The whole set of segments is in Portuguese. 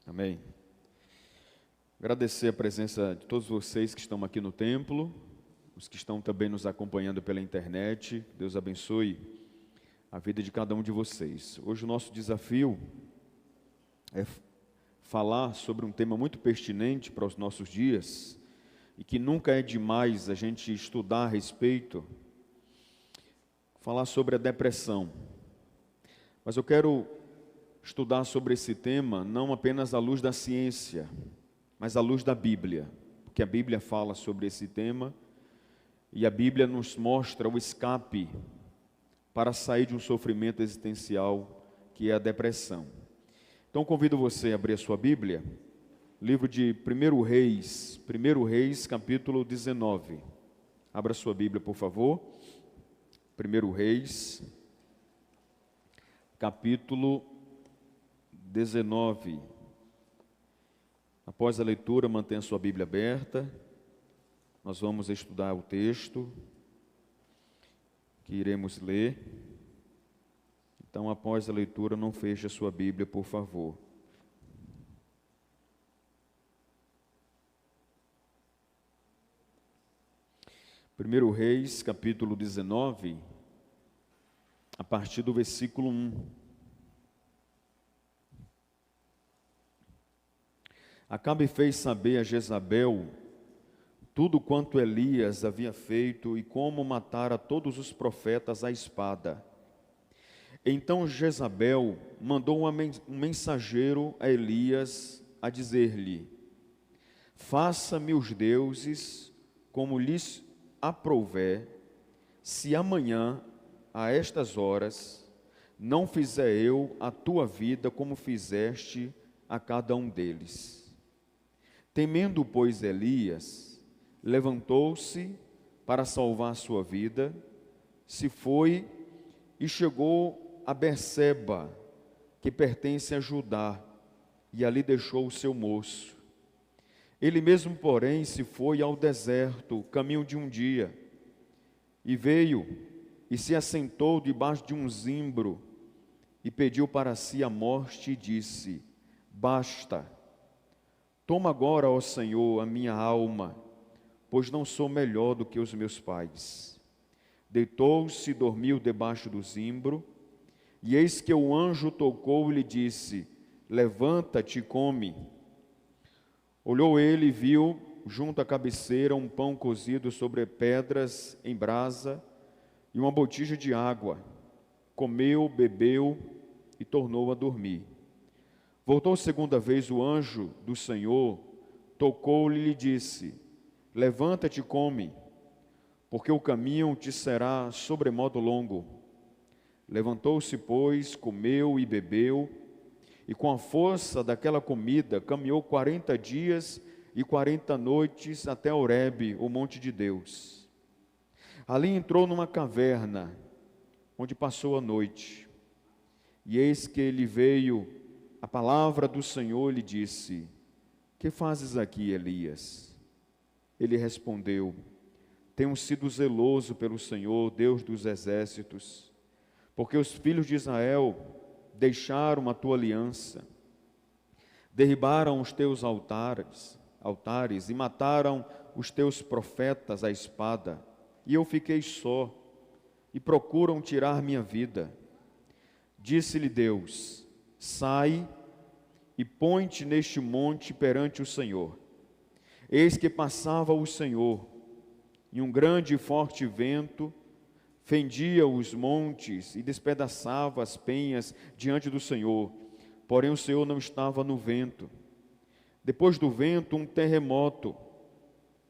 Amém. Agradecer a presença de todos vocês que estão aqui no templo, os que estão também nos acompanhando pela internet. Deus abençoe a vida de cada um de vocês. Hoje o nosso desafio é falar sobre um tema muito pertinente para os nossos dias e que nunca é demais a gente estudar a respeito, falar sobre a depressão. Mas eu quero estudar sobre esse tema não apenas à luz da ciência, mas à luz da Bíblia, porque a Bíblia fala sobre esse tema e a Bíblia nos mostra o escape para sair de um sofrimento existencial que é a depressão. Então convido você a abrir a sua Bíblia, livro de 1 Reis, capítulo 19. Abra a sua Bíblia, por favor. 1 Reis, capítulo 19. Após a leitura, mantenha a sua Bíblia aberta. Nós vamos estudar o texto que iremos ler. Então, após a leitura, não feche a sua Bíblia, por favor. Primeiro Reis, capítulo 19, a partir do versículo 1. Acabe fez saber a Jezabel tudo quanto Elias havia feito e como matara todos os profetas à espada. Então Jezabel mandou um mensageiro a Elias a dizer-lhe: faça-me os deuses como lhes aprouver, se amanhã, a estas horas, não fizer eu a tua vida como fizeste a cada um deles. Temendo, pois, Elias, levantou-se para salvar sua vida, se foi e chegou a Berseba, que pertence a Judá, e ali deixou o seu moço. Ele mesmo, porém, se foi ao deserto, caminho de um dia, e veio e se assentou debaixo de um zimbro, e pediu para si a morte, e disse: basta, toma agora, ó Senhor, a minha alma, pois não sou melhor do que os meus pais. Deitou-se e dormiu debaixo do zimbro, e eis que o anjo tocou e lhe disse: levanta-te e come. Olhou ele e viu, junto à cabeceira, um pão cozido sobre pedras em brasa e uma botija de água. Comeu, bebeu e tornou a dormir. Voltou segunda vez o anjo do Senhor, tocou-lhe e lhe disse: levanta-te e come, porque o caminho te será sobremodo longo. Levantou-se, pois, comeu e bebeu, e com a força daquela comida caminhou 40 dias e 40 noites até Horebe, o monte de Deus. Ali entrou numa caverna, onde passou a noite. E eis que ele veio a palavra do Senhor, lhe disse: que fazes aqui, Elias? Ele respondeu: tenho sido zeloso pelo Senhor, Deus dos exércitos, porque os filhos de Israel deixaram a tua aliança, derribaram os teus altares e mataram os teus profetas à espada, e eu fiquei só, e procuram tirar minha vida. Disse-lhe Deus: sai e põe-te neste monte perante o Senhor. Eis que passava o Senhor, e um grande e forte vento fendia os montes e despedaçava as penhas diante do Senhor, porém o Senhor não estava no vento. Depois do vento, um terremoto,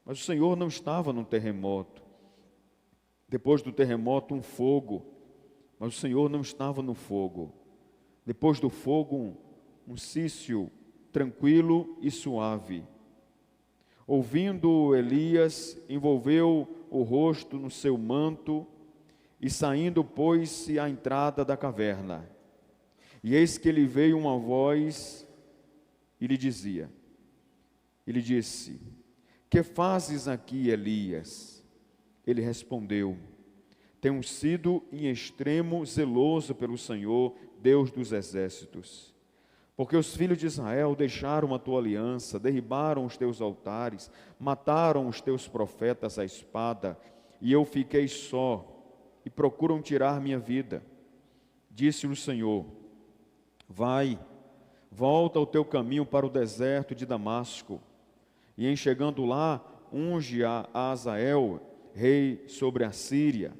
mas o Senhor não estava no terremoto. Depois do terremoto, um fogo, mas o Senhor não estava no fogo. Depois do fogo, um cício tranquilo e suave. Ouvindo Elias, envolveu o rosto no seu manto e saindo pôs-se à entrada da caverna. E eis que lhe veio uma voz e lhe disse: que fazes aqui, Elias? Ele respondeu: tenho sido em extremo zeloso pelo Senhor, Deus dos exércitos. Porque os filhos de Israel deixaram a tua aliança, derribaram os teus altares, mataram os teus profetas à espada, e eu fiquei só, e procuram tirar minha vida. Disse-lhe o Senhor: vai, volta ao teu caminho para o deserto de Damasco, e em chegando lá, unge a Azael, rei sobre a Síria,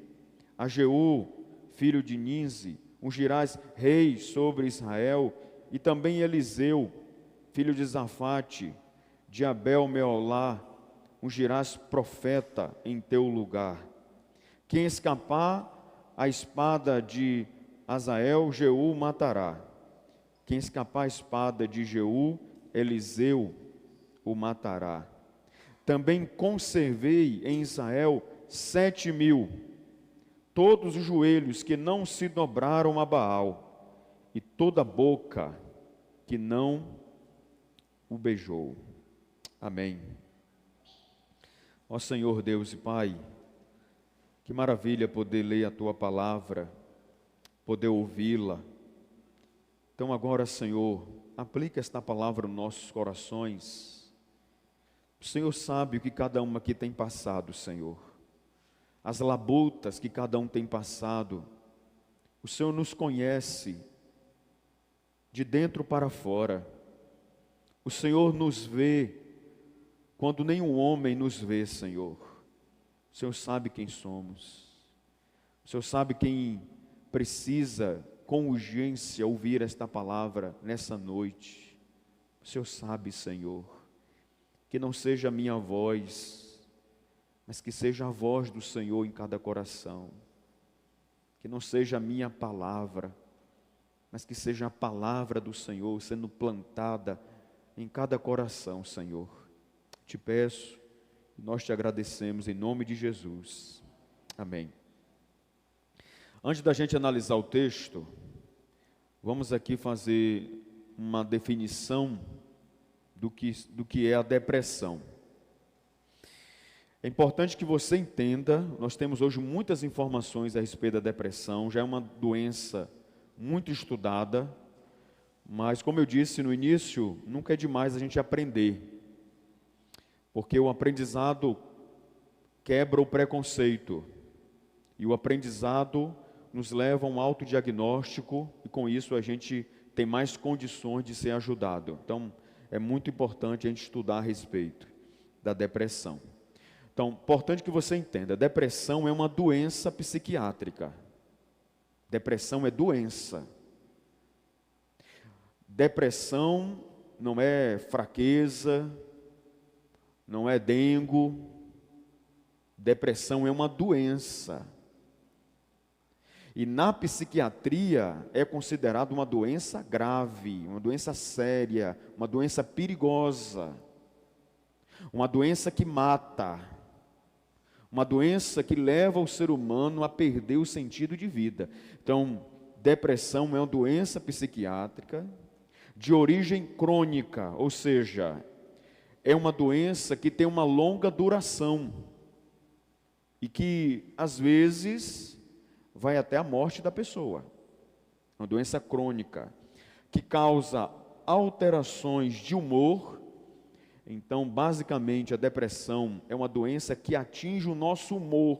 a Jeú, filho de Ninzi, ungirás rei sobre Israel, e também Eliseu, filho de Zafate, de Abel-Meolá, ungirás profeta em teu lugar. Quem escapar à espada de Azael, Jeú matará. Quem escapar à espada de Jeú, Eliseu o matará. Também conservei em Israel 7.000, todos os joelhos que não se dobraram a Baal, e toda boca que não o beijou. Amém. Ó Senhor Deus e Pai, que maravilha poder ler a Tua palavra, poder ouvi-la. Então agora, Senhor, aplica esta palavra nos nossos corações. O Senhor sabe o que cada um aqui tem passado, Senhor. As labutas que cada um tem passado. O Senhor nos conhece de dentro para fora. O Senhor nos vê quando nenhum homem nos vê, Senhor. O Senhor sabe quem somos. O Senhor sabe quem precisa com urgência ouvir esta palavra nessa noite. O Senhor sabe, Senhor, que não seja a minha voz, mas que seja a voz do Senhor em cada coração. Que não seja a minha palavra, mas que seja a palavra do Senhor sendo plantada em cada coração, Senhor. Te peço, nós te agradecemos em nome de Jesus. Amém. Antes da gente analisar o texto, vamos aqui fazer uma definição do que é a depressão. É importante que você entenda, nós temos hoje muitas informações a respeito da depressão, já é uma doença muito estudada, mas como eu disse no início, nunca é demais a gente aprender, porque o aprendizado quebra o preconceito, e o aprendizado nos leva a um autodiagnóstico, e com isso a gente tem mais condições de ser ajudado. Então, é muito importante a gente estudar a respeito da depressão. Então, importante que você entenda, depressão é uma doença psiquiátrica. Depressão é doença. Depressão não é fraqueza, não é dengo. Depressão é uma doença. E na psiquiatria é considerado uma doença grave, uma doença séria, uma doença perigosa, uma doença que mata, uma doença que leva o ser humano a perder o sentido de vida. Então, depressão é uma doença psiquiátrica de origem crônica, ou seja, é uma doença que tem uma longa duração e que, às vezes, vai até a morte da pessoa. Uma doença crônica que causa alterações de humor. Então, basicamente, a depressão é uma doença que atinge o nosso humor.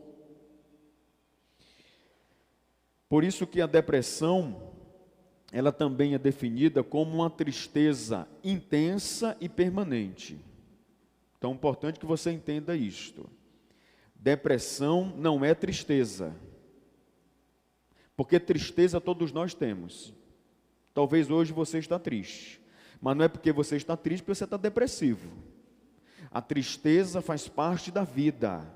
Por isso que a depressão, ela também é definida como uma tristeza intensa e permanente. Então, é importante que você entenda isto. Depressão não é tristeza. Porque tristeza todos nós temos. Talvez hoje você está triste. Mas não é porque você está triste, porque você está depressivo. A tristeza faz parte da vida.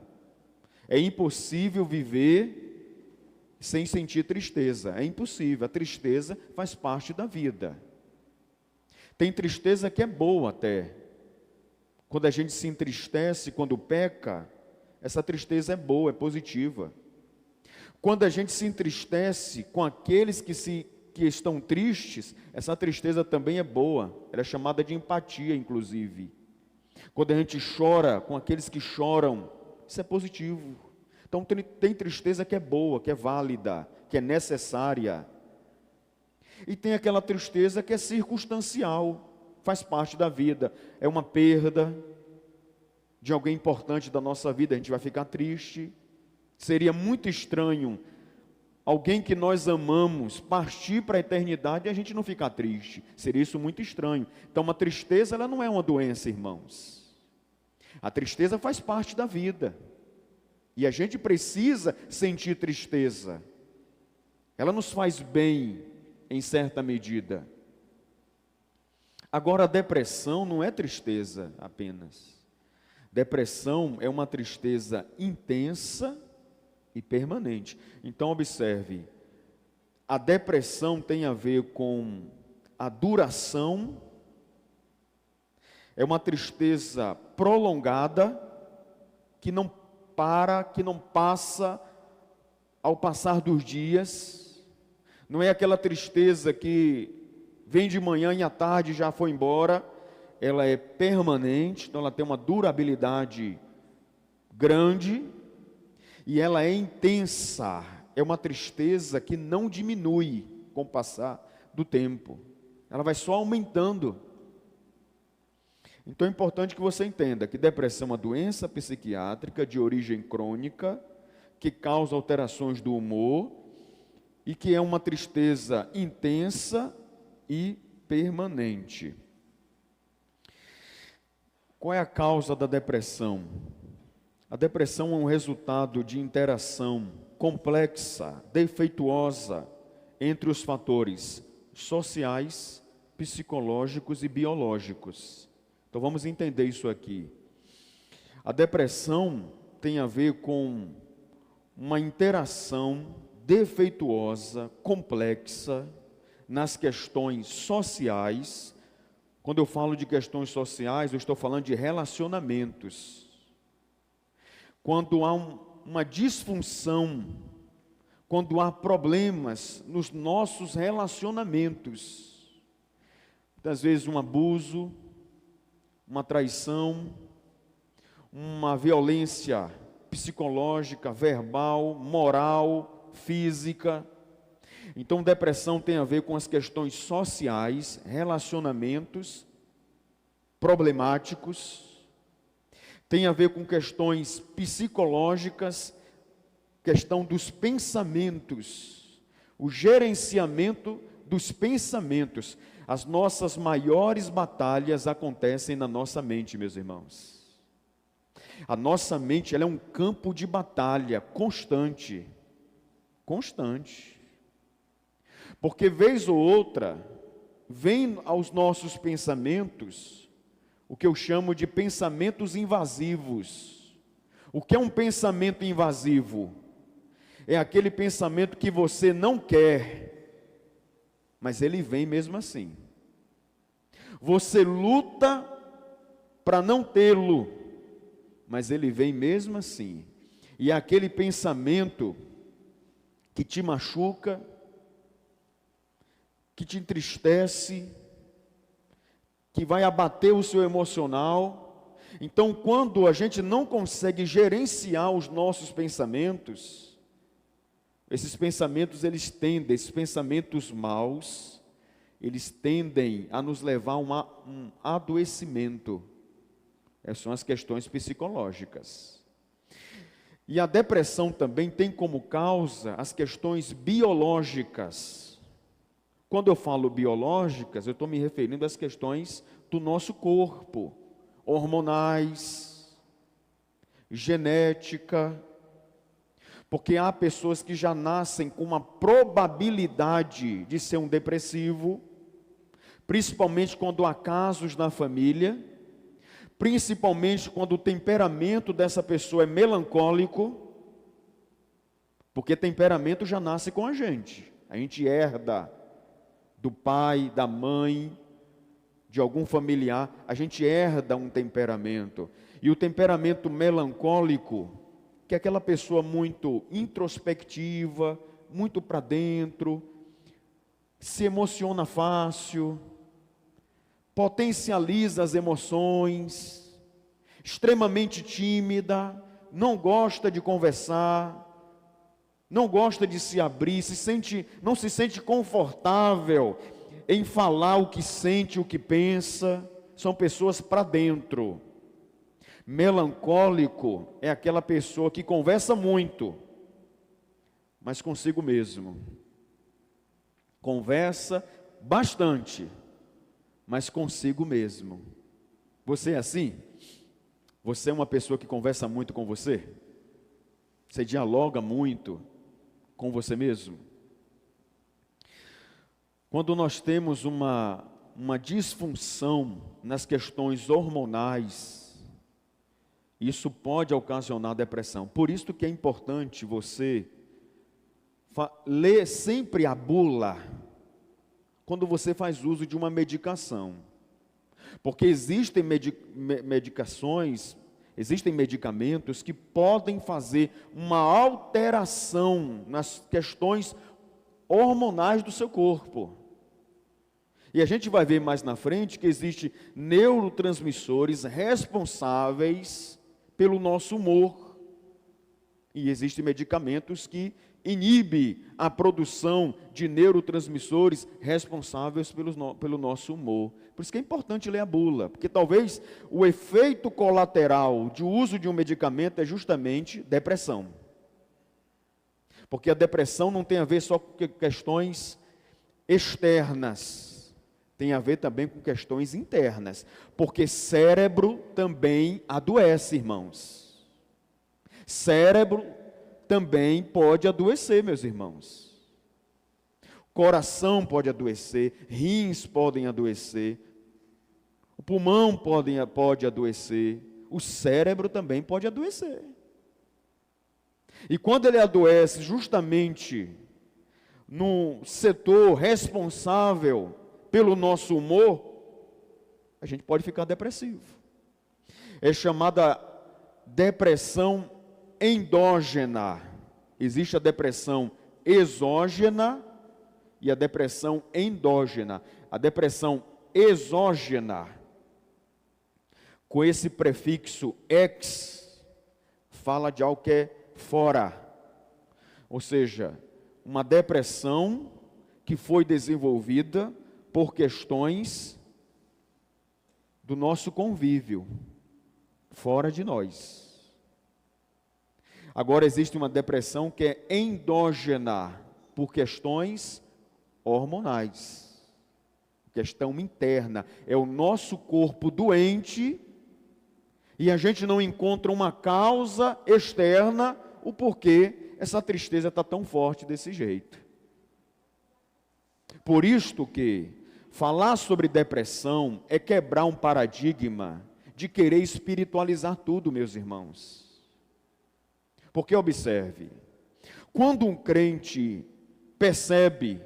É impossível viver sem sentir tristeza. É impossível. A tristeza faz parte da vida. Tem tristeza que é boa até. Quando a gente se entristece, quando peca, essa tristeza é boa, é positiva. Quando a gente se entristece com aqueles que estão tristes, essa tristeza também é boa. Ela é chamada de empatia, inclusive. Quando a gente chora com aqueles que choram, isso é positivo. Então tem tristeza que é boa, que é válida, que é necessária. E tem aquela tristeza que é circunstancial, faz parte da vida. É uma perda de alguém importante da nossa vida, a gente vai ficar triste. Seria muito estranho alguém que nós amamos partir para a eternidade e a gente não ficar triste. Seria isso muito estranho. Então uma tristeza, ela não é uma doença, irmãos. A tristeza faz parte da vida. E a gente precisa sentir tristeza. Ela nos faz bem em certa medida. Agora, a depressão não é tristeza apenas. Depressão é uma tristeza intensa e permanente. Então, observe, a depressão tem a ver com a duração, é uma tristeza prolongada, que não para, que não passa ao passar dos dias. Não é aquela tristeza que vem de manhã e à tarde já foi embora. Ela é permanente, então ela tem uma durabilidade grande e ela é intensa. É uma tristeza que não diminui com o passar do tempo. Ela vai só aumentando. Então é importante que você entenda que depressão é uma doença psiquiátrica de origem crônica, que causa alterações do humor e que é uma tristeza intensa e permanente. Qual é a causa da depressão? A depressão é um resultado de interação complexa, defeituosa entre os fatores sociais, psicológicos e biológicos. Então vamos entender isso aqui. A depressão tem a ver com uma interação defeituosa, complexa, nas questões sociais. Quando eu falo de questões sociais, eu estou falando de relacionamentos. Quando há uma disfunção, quando há problemas nos nossos relacionamentos, muitas vezes um abuso, uma traição, uma violência psicológica, verbal, moral, física. Então, depressão tem a ver com as questões sociais, relacionamentos problemáticos, tem a ver com questões psicológicas, questão dos pensamentos, o gerenciamento dos pensamentos. As nossas maiores batalhas acontecem na nossa mente, meus irmãos. A nossa mente, ela é um campo de batalha constante, constante. Porque vez ou outra, vem aos nossos pensamentos o que eu chamo de pensamentos invasivos. O que é um pensamento invasivo? É aquele pensamento que você não quer, mas ele vem mesmo assim. Você luta para não tê-lo, mas ele vem mesmo assim. E é aquele pensamento que te machuca, que te entristece, que vai abater o seu emocional. Então, quando a gente não consegue gerenciar os nossos pensamentos, esses pensamentos esses pensamentos maus, eles tendem a nos levar a um adoecimento. Essas são as questões psicológicas. E a depressão também tem como causa as questões biológicas. Quando eu falo biológicas, eu estou me referindo às questões do nosso corpo, hormonais, genética, porque há pessoas que já nascem com uma probabilidade de ser um depressivo, principalmente quando há casos na família, principalmente quando o temperamento dessa pessoa é melancólico, porque temperamento já nasce com a gente herda do pai, da mãe, de algum familiar, a gente herda um temperamento. E o temperamento melancólico, que é aquela pessoa muito introspectiva, muito para dentro, se emociona fácil, potencializa as emoções, extremamente tímida, não gosta de conversar, não gosta de se abrir, não se sente confortável em falar o que sente, o que pensa. São pessoas para dentro. Melancólico é aquela pessoa que conversa muito, mas consigo mesmo. Conversa bastante, mas consigo mesmo. Você é assim? Você é uma pessoa que conversa muito com você? Você dialoga muito com você mesmo? Quando nós temos uma disfunção nas questões hormonais, isso pode ocasionar depressão. Por isso que é importante você ler sempre a bula quando você faz uso de uma medicação. Porque existem existem medicamentos que podem fazer uma alteração nas questões hormonais do seu corpo. E a gente vai ver mais na frente que existem neurotransmissores responsáveis pelo nosso humor. E existem medicamentos que inibem a produção de neurotransmissores responsáveis pelo nosso humor. Por isso que é importante ler a bula, porque talvez o efeito colateral do uso de um medicamento é justamente depressão. Porque a depressão não tem a ver só com questões externas, tem a ver também com questões internas, porque cérebro também adoece, irmãos. Cérebro também pode adoecer, meus irmãos. Coração pode adoecer, rins podem adoecer, o pulmão pode adoecer, o cérebro também pode adoecer. E quando ele adoece justamente no setor responsável pelo nosso humor, a gente pode ficar depressivo. É chamada depressão endógena. Existe a depressão exógena e a depressão endógena. A depressão exógena, com esse prefixo ex, fala de algo que é fora. Ou seja, uma depressão que foi desenvolvida por questões do nosso convívio, fora de nós. Agora existe uma depressão que é endógena, por questões hormonais, questão interna, é o nosso corpo doente, e a gente não encontra uma causa externa, o porquê essa tristeza está tão forte desse jeito. Por isto que falar sobre depressão é quebrar um paradigma de querer espiritualizar tudo, meus irmãos. Porque observe, quando um crente percebe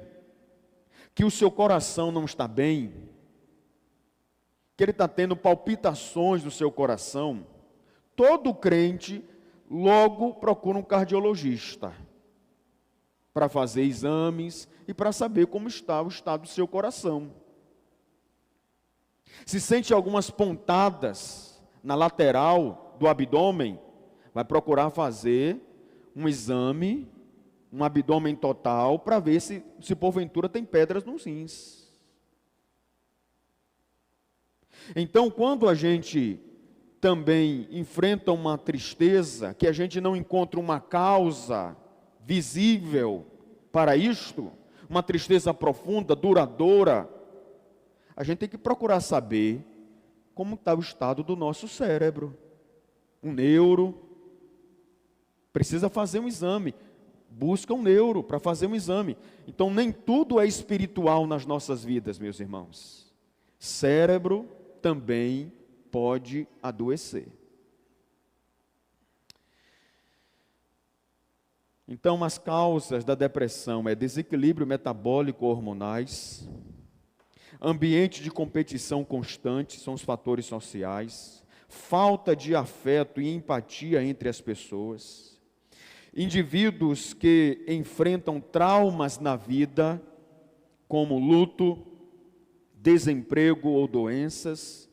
que o seu coração não está bem, que ele está tendo palpitações do seu coração, todo crente logo procura um cardiologista para fazer exames e para saber como está o estado do seu coração. Se sente algumas pontadas na lateral do abdômen, vai procurar fazer um exame, um abdômen total, para ver se porventura tem pedras nos rins. Então, quando a gente também enfrenta uma tristeza, que a gente não encontra uma causa visível para isto, uma tristeza profunda, duradoura, a gente tem que procurar saber como está o estado do nosso cérebro. Um neuro precisa fazer um exame, busca um neuro para fazer um exame. Então nem tudo é espiritual nas nossas vidas, meus irmãos. Cérebro também pode adoecer. Então, as causas da depressão é desequilíbrio metabólico hormonais, ambiente de competição constante, são os fatores sociais, falta de afeto e empatia entre as pessoas, indivíduos que enfrentam traumas na vida, como luto, desemprego ou doenças.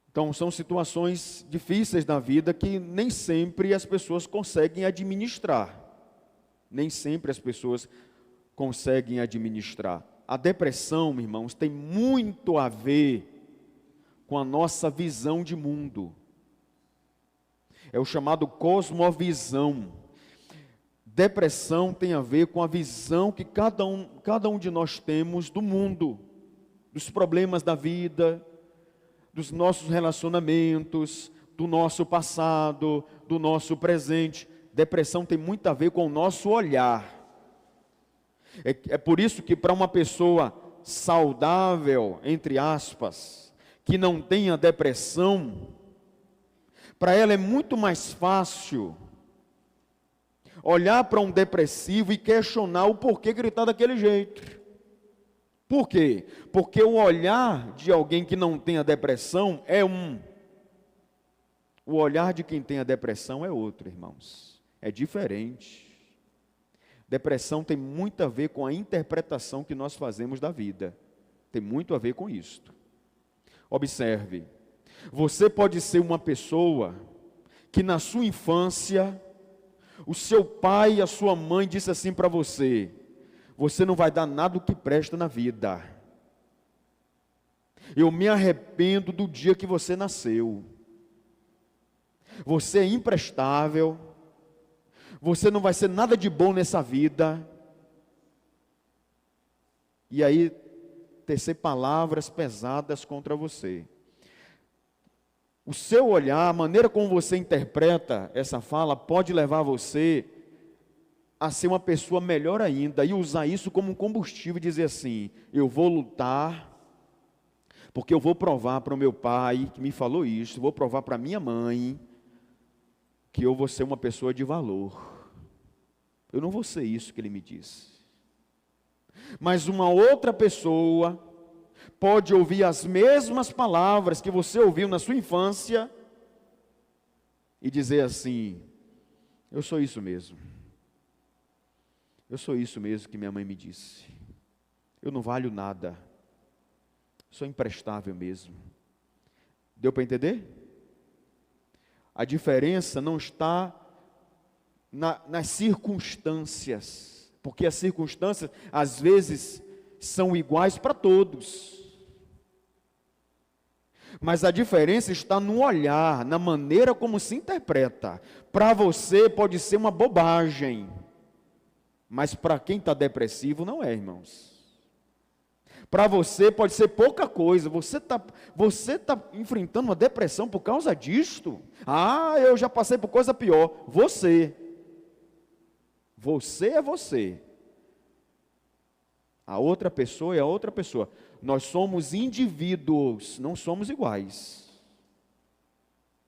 Então, são situações difíceis na vida que nem sempre as pessoas conseguem administrar. Nem sempre as pessoas conseguem administrar. A depressão, meus irmãos, tem muito a ver com a nossa visão de mundo. É o chamado cosmovisão. Depressão tem a ver com a visão que cada um de nós temos do mundo, dos problemas da vida, dos nossos relacionamentos, do nosso passado, do nosso presente. Depressão tem muito a ver com o nosso olhar. É por isso que para uma pessoa saudável, entre aspas, que não tenha depressão, para ela é muito mais fácil olhar para um depressivo e questionar o porquê que ele está daquele jeito. Por quê? Porque o olhar de alguém que não tem a depressão é um. O olhar de quem tem a depressão é outro, irmãos. É diferente. Depressão tem muito a ver com a interpretação que nós fazemos da vida. Tem muito a ver com isto. Observe. Você pode ser uma pessoa que na sua infância, o seu pai e a sua mãe disse assim para você: você não vai dar nada do que presta na vida. Eu me arrependo do dia que você nasceu. Você é imprestável. Você não vai ser nada de bom nessa vida. E aí, tecer palavras pesadas contra você. O seu olhar, a maneira como você interpreta essa fala, pode levar você a ser uma pessoa melhor ainda, e usar isso como um combustível e dizer assim: eu vou lutar, porque eu vou provar para o meu pai, que me falou isso, vou provar para a minha mãe, que eu vou ser uma pessoa de valor. Eu não vou ser isso que ele me disse. Mas uma outra pessoa pode ouvir as mesmas palavras que você ouviu na sua infância e dizer assim: eu sou isso mesmo. Eu sou isso mesmo que minha mãe me disse. Eu não valho nada. Sou imprestável mesmo. Deu para entender? A diferença não está nas circunstâncias, porque as circunstâncias às vezes são iguais para todos, mas a diferença está no olhar, na maneira como se interpreta. Para você pode ser uma bobagem, mas para quem está depressivo não é, irmãos. Para você pode ser pouca coisa. Você tá enfrentando uma depressão por causa disto? Ah, eu já passei por coisa pior. Você é você. A outra pessoa é a outra pessoa. Nós somos indivíduos, não somos iguais.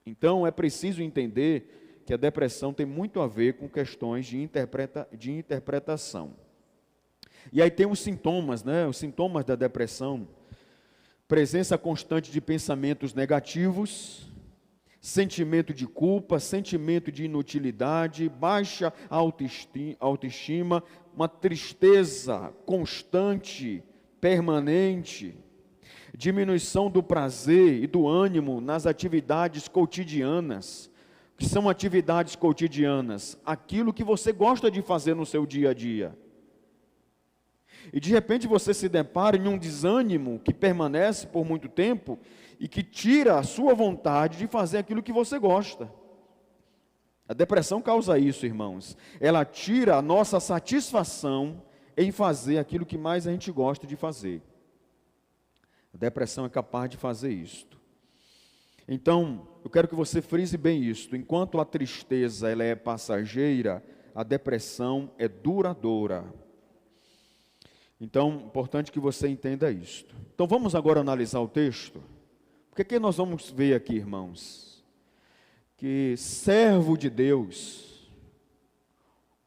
Então é preciso entender que a depressão tem muito a ver com questões de interpretação. E aí tem os sintomas, né? Os sintomas da depressão: presença constante de pensamentos negativos, sentimento de culpa, sentimento de inutilidade, baixa autoestima, uma tristeza constante, permanente, diminuição do prazer e do ânimo nas atividades cotidianas. Que são atividades cotidianas? Aquilo que você gosta de fazer no seu dia a dia. E de repente você se depara em um desânimo que permanece por muito tempo e que tira a sua vontade de fazer aquilo que você gosta. A depressão causa isso, irmãos. Ela tira a nossa satisfação em fazer aquilo que mais a gente gosta de fazer. A depressão é capaz de fazer isto. Então, eu quero que você frise bem isto. Enquanto a tristeza ela é passageira, a depressão é duradoura. Então, importante que você entenda isto. Então, vamos agora analisar o texto. Porque que nós vamos ver aqui, irmãos? Que servo de Deus,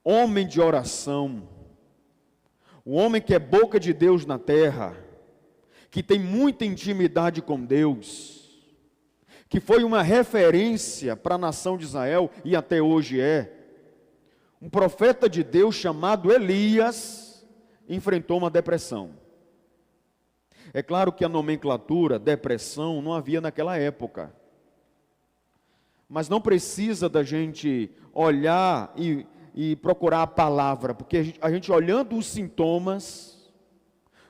homem de oração, o homem que é boca de Deus na terra, que tem muita intimidade com Deus, que foi uma referência para a nação de Israel e até hoje é, um profeta de Deus chamado Elias, enfrentou uma depressão. É claro que a nomenclatura depressão não havia naquela época, mas não precisa da gente olhar e procurar a palavra, porque a gente olhando os sintomas,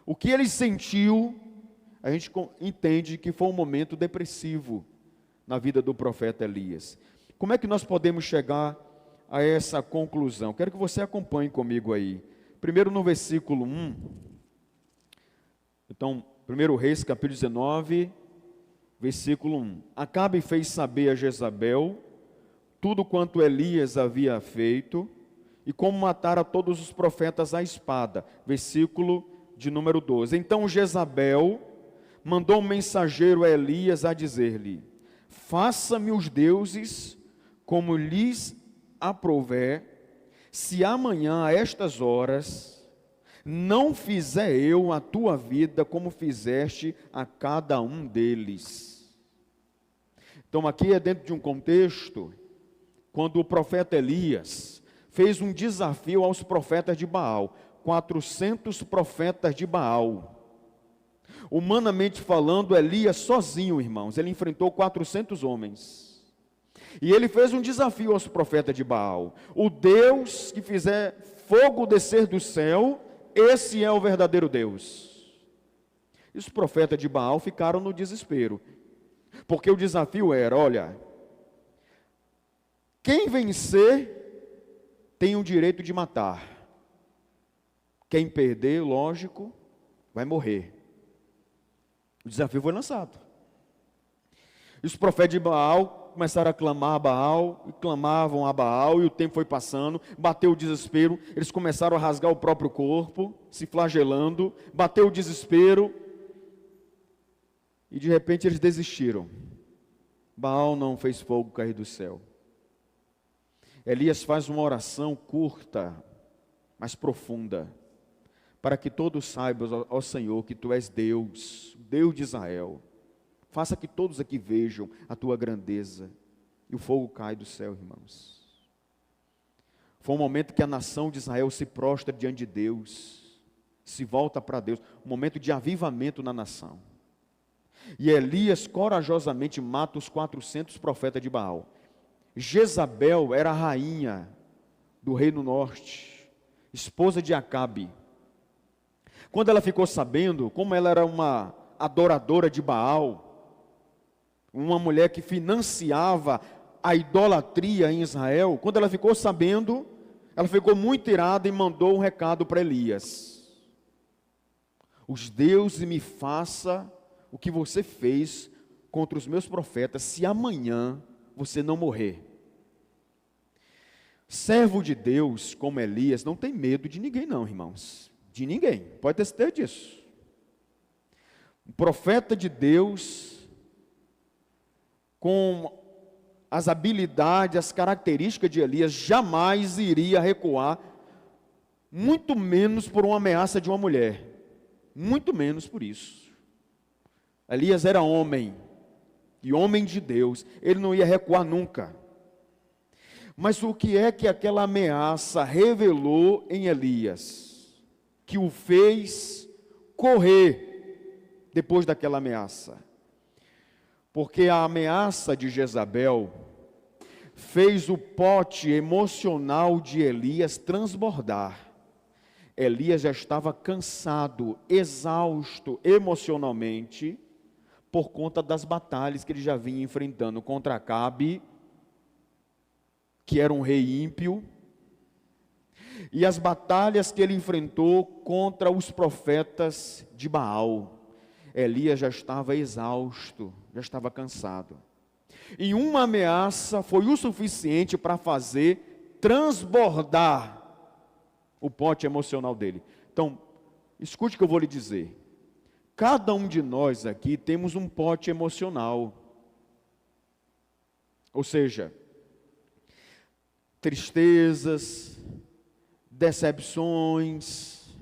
o que ele sentiu, a gente entende que foi um momento depressivo na vida do profeta Elias. Como é que nós podemos chegar a essa conclusão? Quero que você acompanhe comigo aí. Primeiro no versículo 1. Então, 1 Reis, capítulo 19, versículo 1. Acabe fez saber a Jezabel tudo quanto Elias havia feito e como matara todos os profetas à espada. Versículo de número 12. Então Jezabel mandou um mensageiro a Elias a dizer-lhe: faça-me os deuses como lhes aprouver, se amanhã a estas horas não fizer eu a tua vida como fizeste a cada um deles. Então aqui é dentro de um contexto, quando o profeta Elias fez um desafio aos profetas de Baal, 400 profetas de Baal. Humanamente falando, Elias sozinho, irmãos, ele enfrentou 400 homens. E ele fez um desafio aos profetas de Baal: o Deus que fizer fogo descer do céu, esse é o verdadeiro Deus. E os profetas de Baal ficaram no desespero, porque o desafio era: olha, quem vencer tem o direito de matar, quem perder, lógico, vai morrer. O desafio foi lançado. E os profetas de Baal começaram a clamar a Baal, e clamavam a Baal, e o tempo foi passando, bateu o desespero, eles começaram a rasgar o próprio corpo, se flagelando, bateu o desespero, e de repente eles desistiram. Baal não fez fogo cair do céu. Elias faz uma oração curta, mas profunda, para que todos saibam, ó Senhor, que Tu és Deus, Deus de Israel. Faça que todos aqui vejam a Tua grandeza. E o fogo cai do céu, irmãos. Foi um momento que a nação de Israel se prostra diante de Deus, se volta para Deus, um momento de avivamento na nação. E Elias corajosamente mata os 400 profetas de Baal. Jezabel era a rainha do reino norte, esposa de Acabe. Quando ela ficou sabendo, como ela era uma adoradora de Baal, uma mulher que financiava a idolatria em Israel, quando ela ficou sabendo, ela ficou muito irada e mandou um recado para Elias: os deuses me faça o que você fez contra os meus profetas, se amanhã você não morrer. Servo de Deus como Elias não tem medo de ninguém não, irmãos. De ninguém, pode ter certeza disso. Um profeta de Deus, com as habilidades, as características de Elias, jamais iria recuar, muito menos por uma ameaça de uma mulher, muito menos por isso. Elias era homem, e homem de Deus, ele não ia recuar nunca. Mas o que é que aquela ameaça revelou em Elias, que o fez correr depois daquela ameaça? Porque a ameaça de Jezabel fez o pote emocional de Elias transbordar. Elias já estava cansado, exausto emocionalmente, por conta das batalhas que ele já vinha enfrentando contra Acabe, que era um rei ímpio, e as batalhas que ele enfrentou contra os profetas de Baal. Elias já estava exausto, já estava cansado. E uma ameaça foi o suficiente para fazer transbordar o pote emocional dele. Então, escute o que eu vou lhe dizer. Cada um de nós aqui temos um pote emocional. Ou seja, tristezas, decepções,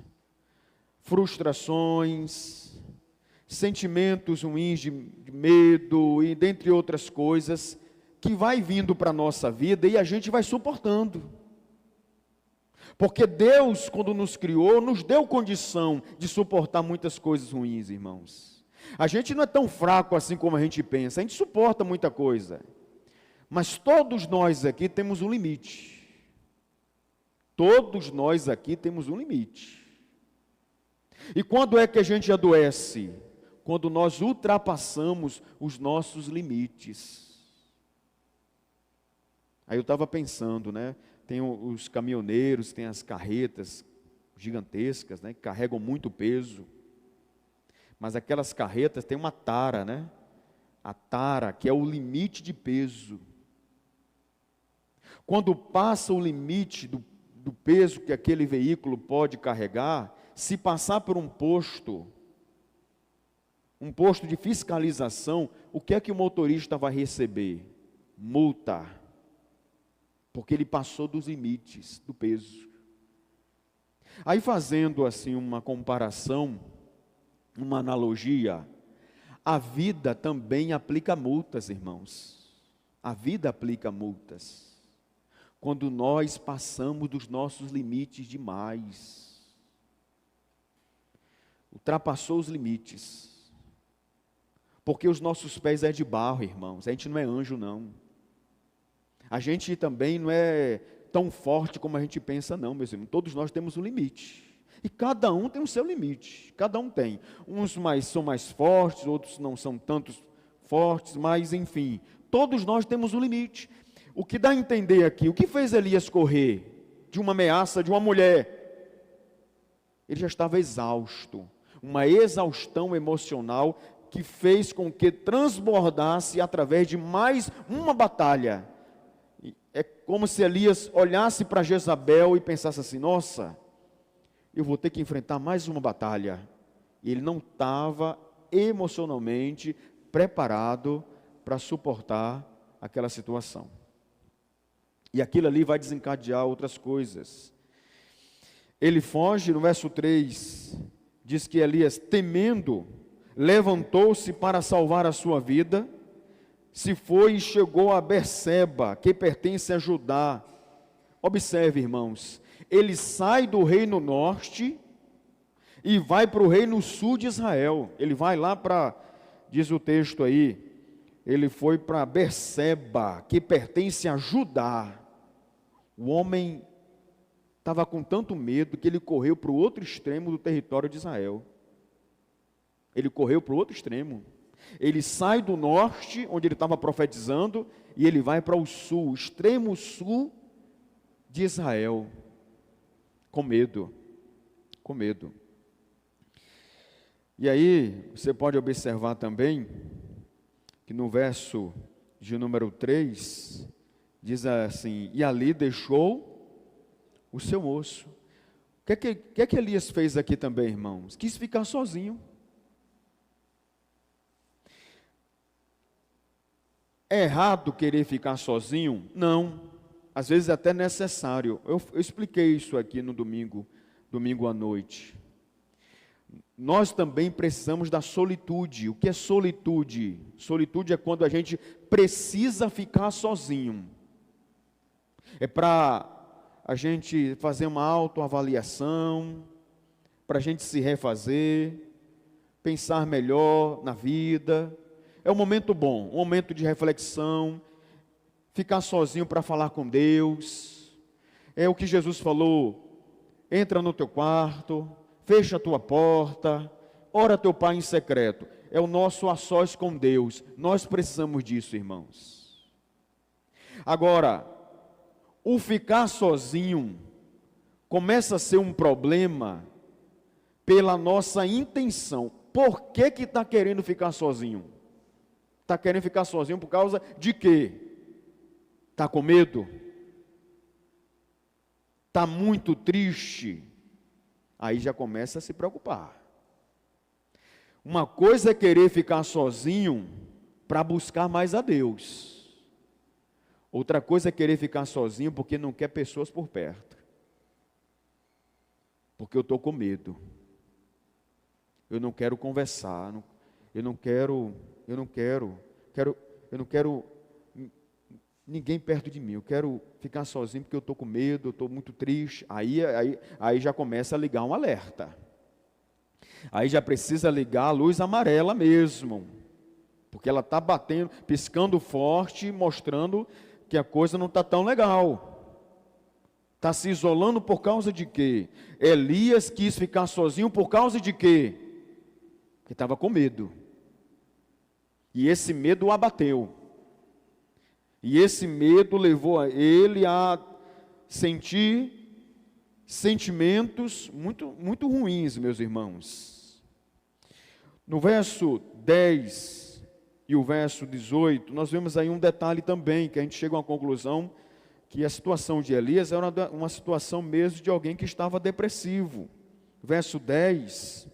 frustrações, sentimentos ruins de medo e dentre outras coisas, que vai vindo para a nossa vida e a gente vai suportando. Porque Deus, quando nos criou, nos deu condição de suportar muitas coisas ruins, irmãos. A gente não é tão fraco assim como a gente pensa, a gente suporta muita coisa. Mas todos nós aqui temos um limite. Todos nós aqui temos um limite. E quando é que a gente adoece? Quando nós ultrapassamos os nossos limites. Aí eu estava pensando, né? Tem os caminhoneiros, tem as carretas gigantescas, né? Que carregam muito peso. Mas aquelas carretas têm uma tara, né? A tara, que é o limite de peso. Quando passa o limite do peso que aquele veículo pode carregar, se passar por um posto de fiscalização, o que é que o motorista vai receber? Multa. Porque ele passou dos limites do peso. Aí fazendo assim uma comparação, uma analogia, a vida também aplica multas, irmãos. A vida aplica multas. Quando nós passamos dos nossos limites demais. Ultrapassou os limites. Porque os nossos pés é de barro, irmãos. A gente não é anjo, não. A gente também não é tão forte como a gente pensa, não, meus irmãos. Todos nós temos um limite. E cada um tem o seu limite. Cada um tem. Uns são mais fortes, outros não são tantos fortes, mas enfim. Todos nós temos um limite. O que dá a entender aqui, o que fez Elias correr de uma ameaça de uma mulher? Ele já estava exausto. Uma exaustão emocional que fez com que transbordasse através de mais uma batalha. É como se Elias olhasse para Jezabel e pensasse assim, nossa, eu vou ter que enfrentar mais uma batalha. E ele não estava emocionalmente preparado para suportar aquela situação. E aquilo ali vai desencadear outras coisas. Ele foge, no verso 3, diz que Elias, temendo, levantou-se para salvar a sua vida, se foi e chegou a Berseba, que pertence a Judá. Observe, irmãos, ele sai do reino norte e vai para o reino sul de Israel. Ele vai lá para, diz o texto aí, ele foi para Berseba, que pertence a Judá. O homem estava com tanto medo que ele correu para o outro extremo do território de Israel. Ele correu para o outro extremo. Ele sai do norte, onde ele estava profetizando, e ele vai para o sul, o extremo sul de Israel, com medo, com medo. E aí, você pode observar também, que no verso de número 3, diz assim, e ali deixou o seu moço. O que é que Elias fez aqui também, irmãos? Quis ficar sozinho. É errado querer ficar sozinho? Não. Às vezes é até necessário. Eu expliquei isso aqui no domingo à noite. Nós também precisamos da solitude. O que é solitude? Solitude é quando a gente precisa ficar sozinho. É para a gente fazer uma autoavaliação, para a gente se refazer, pensar melhor na vida. É um momento bom, um momento de reflexão, ficar sozinho para falar com Deus. É o que Jesus falou, entra no teu quarto, fecha a tua porta, ora teu Pai em secreto. É o nosso a sós com Deus. Nós precisamos disso, irmãos. Agora, o ficar sozinho começa a ser um problema pela nossa intenção. Por que está querendo ficar sozinho? Está querendo ficar sozinho por causa de quê? Está com medo? Está muito triste? Aí já começa a se preocupar. Uma coisa é querer ficar sozinho para buscar mais a Deus. Outra coisa é querer ficar sozinho porque não quer pessoas por perto. Porque eu estou com medo. Eu não quero conversar. Eu não quero ninguém perto de mim. Eu quero ficar sozinho porque eu estou com medo, eu estou muito triste. Aí já começa a ligar um alerta. Aí já precisa ligar a luz amarela mesmo. Porque ela está batendo, piscando forte, mostrando que a coisa não está tão legal. Está se isolando por causa de quê? Elias quis ficar sozinho por causa de quê? Porque estava com medo. E esse medo o abateu. E esse medo levou ele a sentir sentimentos muito ruins, meus irmãos. No verso 10 e o verso 18, nós vemos aí um detalhe também, que a gente chega a uma conclusão, que a situação de Elias era uma situação mesmo de alguém que estava depressivo. Verso 10,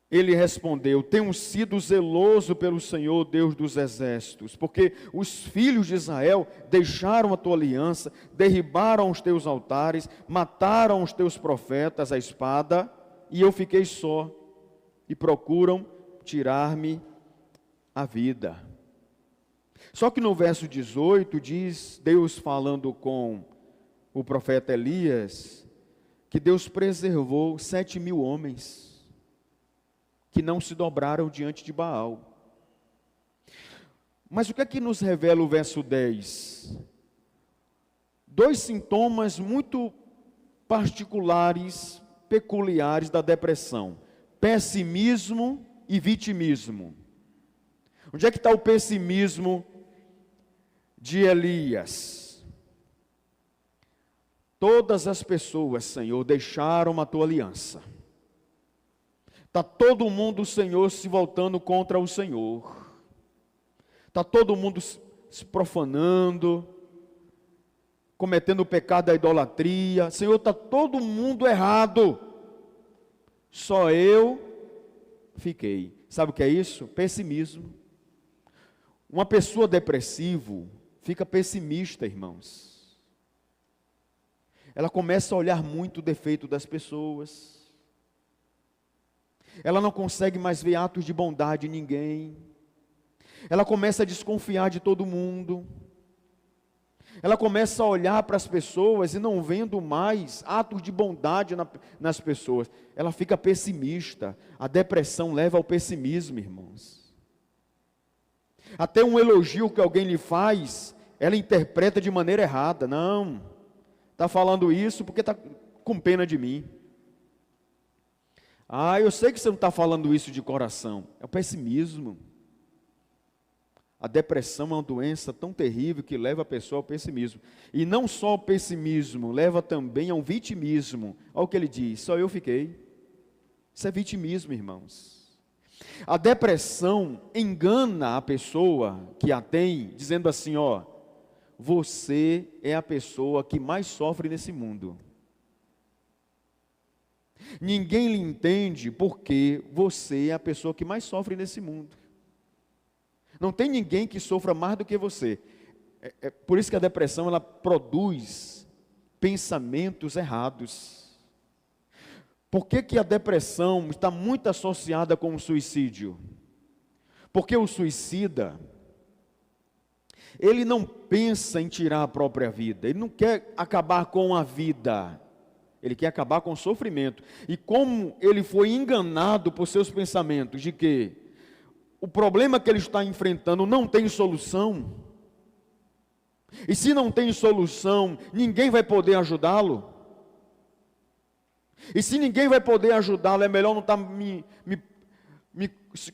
ele respondeu: tenho sido zeloso pelo Senhor, Deus dos exércitos, porque os filhos de Israel deixaram a tua aliança, derribaram os teus altares, mataram os teus profetas à espada, e eu fiquei só, e procuram tirar-me a vida. Só que no verso 18 diz, Deus falando com o profeta Elias, que Deus preservou 7.000 homens, que não se dobraram diante de Baal. Mas o que é que nos revela o verso 10? Dois sintomas muito particulares, peculiares da depressão: pessimismo e vitimismo. Onde é que está o pessimismo de Elias? Todas as pessoas, Senhor, deixaram a tua aliança. Está todo mundo, Senhor, se voltando contra o Senhor. Está todo mundo se profanando, cometendo o pecado da idolatria. Senhor, está todo mundo errado. Só eu fiquei. Sabe o que é isso? Pessimismo. Uma pessoa depressiva fica pessimista, irmãos. Ela começa a olhar muito o defeito das pessoas. Ela não consegue mais ver atos de bondade em ninguém. Ela começa a desconfiar de todo mundo. Ela começa a olhar para as pessoas e não vendo mais atos de bondade nas pessoas. Ela fica pessimista. A depressão leva ao pessimismo, irmãos. Até um elogio que alguém lhe faz, ela interpreta de maneira errada. Não, está falando isso porque está com pena de mim. Ah, eu sei que você não está falando isso de coração. É o pessimismo. A depressão é uma doença tão terrível que leva a pessoa ao pessimismo. E não só ao pessimismo, leva também a um vitimismo. Olha o que ele diz: só eu fiquei. Isso é vitimismo, irmãos. A depressão engana a pessoa que a tem, dizendo assim: ó, você é a pessoa que mais sofre nesse mundo. Ninguém lhe entende porque você é a pessoa que mais sofre nesse mundo. Não tem ninguém que sofra mais do que você. É por isso que a depressão, ela produz pensamentos errados. Por que a depressão está muito associada com o suicídio? Porque o suicida, ele não pensa em tirar a própria vida, ele não quer acabar com a vida, ele quer acabar com o sofrimento. E como ele foi enganado por seus pensamentos de que o problema que ele está enfrentando não tem solução, e se não tem solução, ninguém vai poder ajudá-lo, e se ninguém vai poder ajudá-lo, é melhor não estar me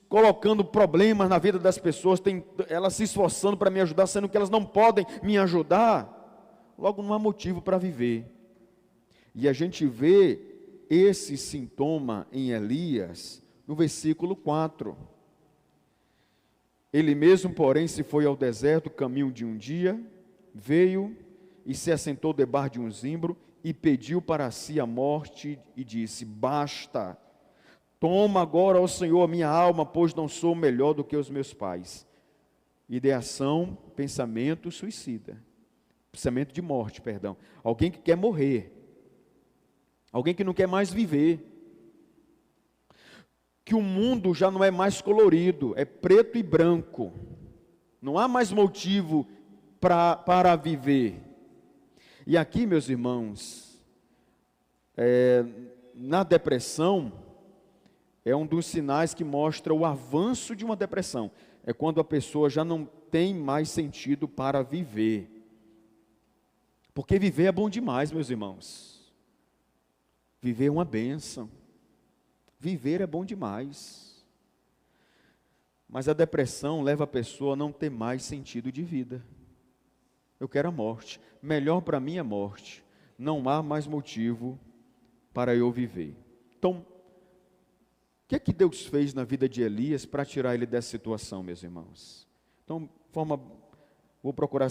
colocando problemas na vida das pessoas, elas se esforçando para me ajudar, sendo que elas não podem me ajudar. Logo não há motivo para viver. E a gente vê esse sintoma em Elias no versículo 4. Ele mesmo, porém, se foi ao deserto, caminho de um dia, veio e se assentou debaixo de um zimbro e pediu para si a morte e disse: basta, toma agora, ó Senhor, a minha alma, pois não sou melhor do que os meus pais. Ideação, pensamento suicida, pensamento de morte, perdão. Alguém que quer morrer, alguém que não quer mais viver, que o mundo já não é mais colorido, é preto e branco, não há mais motivo para viver. E aqui, meus irmãos, na depressão, é um dos sinais que mostra o avanço de uma depressão. É quando a pessoa já não tem mais sentido para viver. Porque viver é bom demais, meus irmãos. Viver é uma bênção. Viver é bom demais. Mas a depressão leva a pessoa a não ter mais sentido de vida. Eu quero a morte. Melhor para mim é a morte. Não há mais motivo para eu viver. Então, o que é que Deus fez na vida de Elias para tirar ele dessa situação, meus irmãos? Então, vou procurar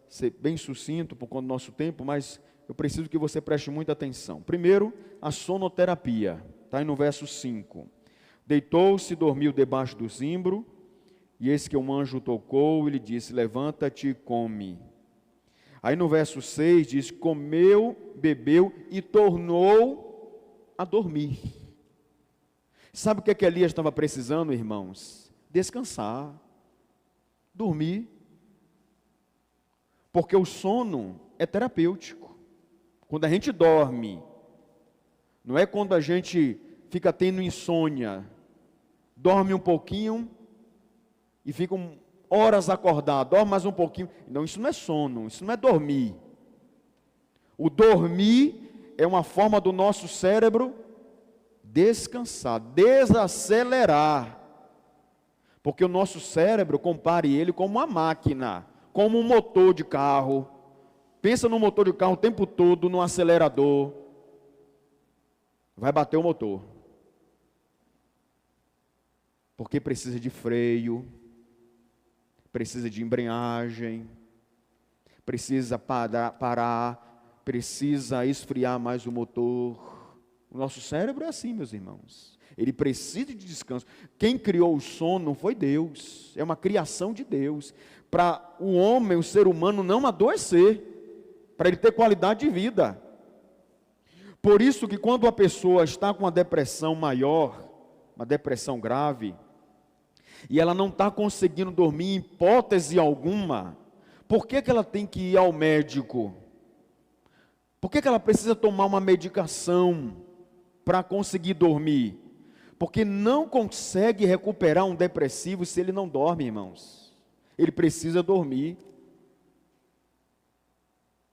ser bem sucinto por conta do nosso tempo, mas eu preciso que você preste muita atenção. Primeiro, a sonoterapia, está aí no verso 5. Deitou-se e dormiu debaixo do zimbro, e eis que um anjo tocou e lhe disse: levanta-te e come. Aí no verso 6 diz: comeu, bebeu e tornou a dormir. Sabe o que Elias estava precisando, irmãos? Descansar, dormir. Porque o sono é terapêutico. Quando a gente dorme, não é quando a gente fica tendo insônia, dorme um pouquinho e fica horas acordado, dorme mais um pouquinho. Não, isso não é sono, isso não é dormir. O dormir é uma forma do nosso cérebro descansar, desacelerar. Porque o nosso cérebro, compare ele como uma máquina, como um motor de carro. Pensa no motor de carro o tempo todo, no acelerador. Vai bater o motor. Porque precisa de freio, precisa de embreagem, precisa parar, precisa esfriar mais o motor. O nosso cérebro é assim, meus irmãos. Ele precisa de descanso. Quem criou o sono não foi Deus, é uma criação de Deus. Para o homem, o ser humano, não adoecer, para ele ter qualidade de vida. Por isso que quando a pessoa está com uma depressão maior, uma depressão grave, e ela não está conseguindo dormir em hipótese alguma, por que ela tem que ir ao médico? Por que ela precisa tomar uma medicação para conseguir dormir? Porque não consegue recuperar um depressivo se ele não dorme, irmãos. Ele precisa dormir.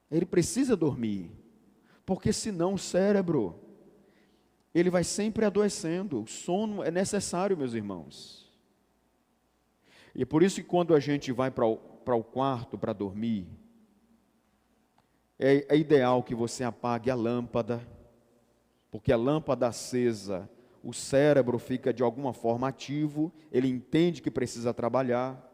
Ele precisa dormir. Porque senão o cérebro, ele vai sempre adoecendo. O sono é necessário, meus irmãos. E é por isso que quando a gente vai para o quarto para dormir, é ideal que você apague a lâmpada, porque a lâmpada acesa, o cérebro fica de alguma forma ativo, ele entende que precisa trabalhar.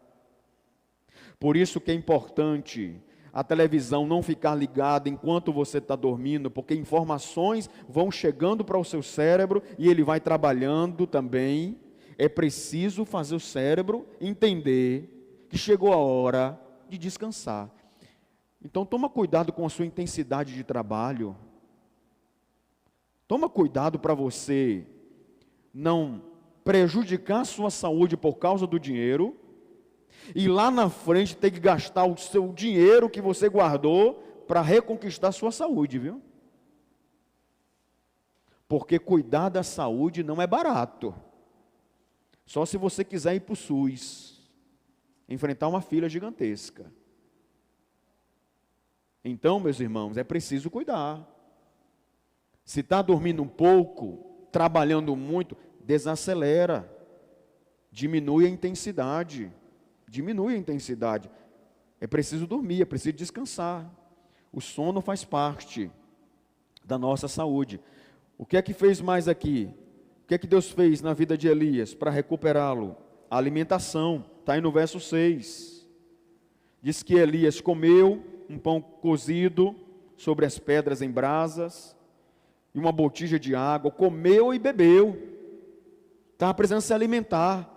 Por isso que é importante a televisão não ficar ligada enquanto você está dormindo, porque informações vão chegando para o seu cérebro e ele vai trabalhando também. É preciso fazer o cérebro entender que chegou a hora de descansar. Então toma cuidado com a sua intensidade de trabalho. Toma cuidado para você não prejudicar a sua saúde por causa do dinheiro, e lá na frente ter que gastar o seu dinheiro que você guardou para reconquistar a sua saúde, viu? Porque cuidar da saúde não é barato. Só se você quiser ir para o SUS, enfrentar uma fila gigantesca. Então, meus irmãos, é preciso cuidar. Se está dormindo um pouco, trabalhando muito, desacelera, diminui a intensidade. Diminui a intensidade. É preciso dormir, é preciso descansar. O sono faz parte da nossa saúde. O que é que fez mais aqui? O que é que Deus fez na vida de Elias para recuperá-lo? A alimentação, está aí no verso 6. Diz que Elias comeu um pão cozido sobre as pedras em brasas e uma botija de água, comeu e bebeu. Estava precisando se alimentar.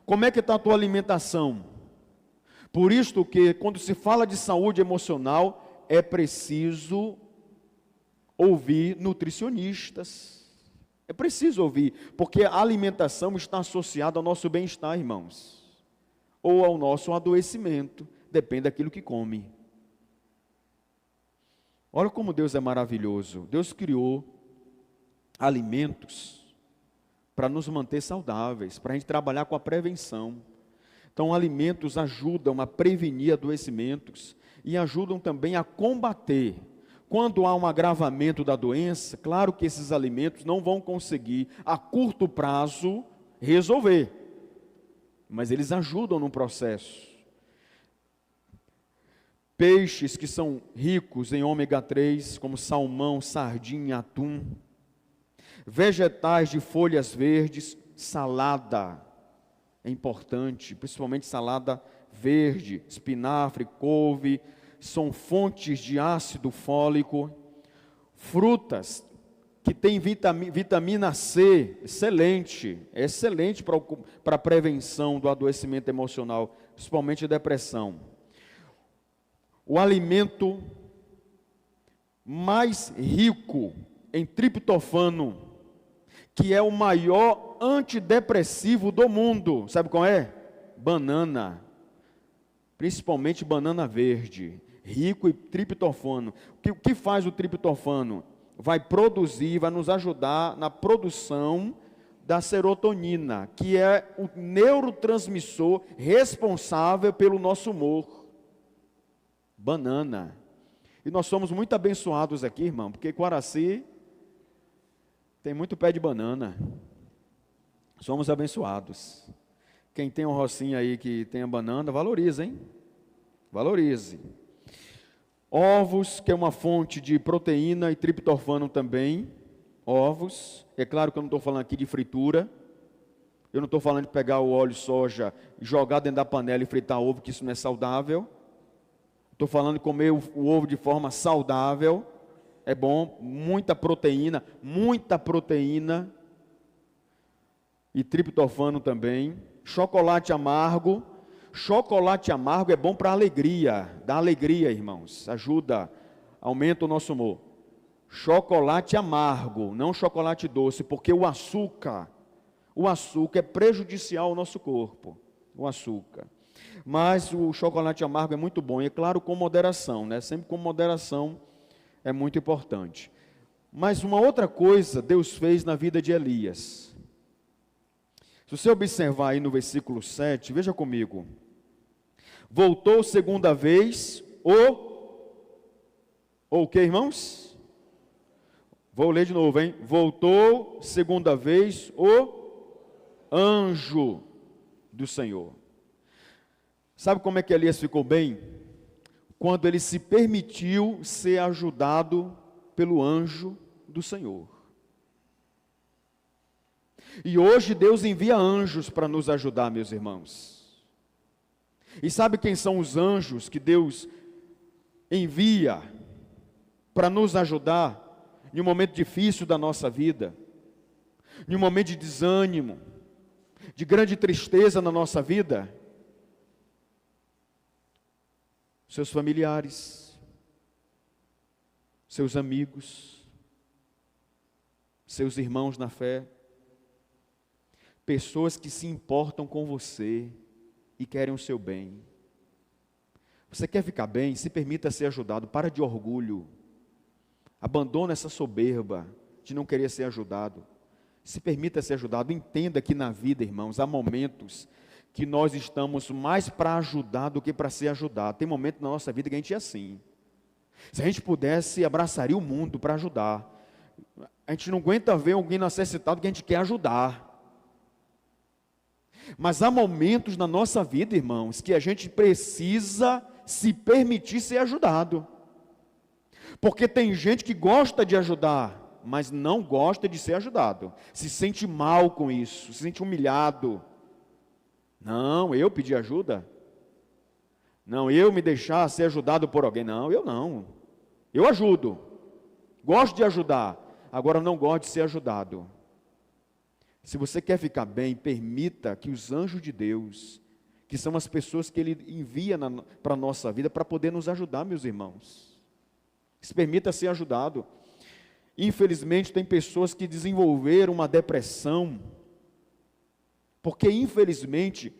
Como é que está a tua alimentação? Por isto que quando se fala de saúde emocional, é preciso ouvir nutricionistas. É preciso ouvir, porque a alimentação está associada ao nosso bem-estar, irmãos, ou ao nosso adoecimento, depende daquilo que come. Olha como Deus é maravilhoso. Deus criou alimentos para nos manter saudáveis, para a gente trabalhar com a prevenção. Então, alimentos ajudam a prevenir adoecimentos. e ajudam também a combater. Quando há um agravamento da doença, claro que esses alimentos não vão conseguir, a curto prazo, resolver, mas eles ajudam no processo. Peixes que são ricos em ômega 3, como salmão, sardinha, atum. Vegetais de folhas verdes, salada é importante, principalmente salada verde, espinafre, couve, são fontes de ácido fólico. Frutas que têm vitamina C, excelente para a prevenção do adoecimento emocional, principalmente depressão. O alimento mais rico em triptofano, que é o maior antidepressivo do mundo, sabe qual é? Banana, principalmente banana verde, rico em triptofano. O que faz o triptofano? Vai nos ajudar na produção da serotonina, que é o neurotransmissor responsável pelo nosso humor. Banana. E nós somos muito abençoados aqui, irmão, porque Quaraci tem muito pé de banana. Somos abençoados. Quem tem um rocinho aí que tem a banana, valoriza, hein? Valorize. Ovos, que é uma fonte de proteína e triptofano também. Ovos. É claro que eu não estou falando aqui de fritura. Eu não estou falando de pegar o óleo de soja, jogar dentro da panela e fritar ovo, que isso não é saudável. Estou falando de comer o ovo de forma saudável. É bom, muita proteína e triptofano também. Chocolate amargo é bom para alegria, dá alegria, irmãos, ajuda, aumenta o nosso humor. Chocolate amargo, não chocolate doce, porque o açúcar é prejudicial ao nosso corpo, o açúcar. Mas o chocolate amargo é muito bom, e é claro, com moderação, né? Sempre com moderação é muito importante. Mas uma outra coisa Deus fez na vida de Elias. Se você observar aí no versículo 7, veja comigo. Voltou segunda vez o que, irmãos? Vou ler de novo, hein? Voltou segunda vez o anjo do Senhor. Sabe como é que Elias ficou bem? Quando ele se permitiu ser ajudado pelo anjo do Senhor. E hoje Deus envia anjos para nos ajudar, meus irmãos. E sabe quem são os anjos que Deus envia para nos ajudar em um momento difícil da nossa vida, em um momento de desânimo, de grande tristeza na nossa vida? Seus familiares, seus amigos, seus irmãos na fé, pessoas que se importam com você e querem o seu bem. Você quer ficar bem? Se permita ser ajudado. Para de orgulho. Abandona essa soberba de não querer ser ajudado. Se permita ser ajudado. Entenda que na vida, irmãos, há momentos que nós estamos mais para ajudar do que para ser ajudado. Tem momento na nossa vida que a gente é assim. Se a gente pudesse, abraçaria o mundo para ajudar. A gente não aguenta ver alguém necessitado que a gente quer ajudar. Mas há momentos na nossa vida, irmãos, que a gente precisa se permitir ser ajudado. Porque tem gente que gosta de ajudar, mas não gosta de ser ajudado. Se sente mal com isso, se sente humilhado. Não, eu pedi ajuda? Não, eu me deixar ser ajudado por alguém? Não, eu não. Eu ajudo. Gosto de ajudar. Agora não gosto de ser ajudado. Se você quer ficar bem, permita que os anjos de Deus, que são as pessoas que Ele envia para a nossa vida, para poder nos ajudar, meus irmãos. Se permita ser ajudado. Infelizmente, tem pessoas que desenvolveram uma depressão, porque infelizmente,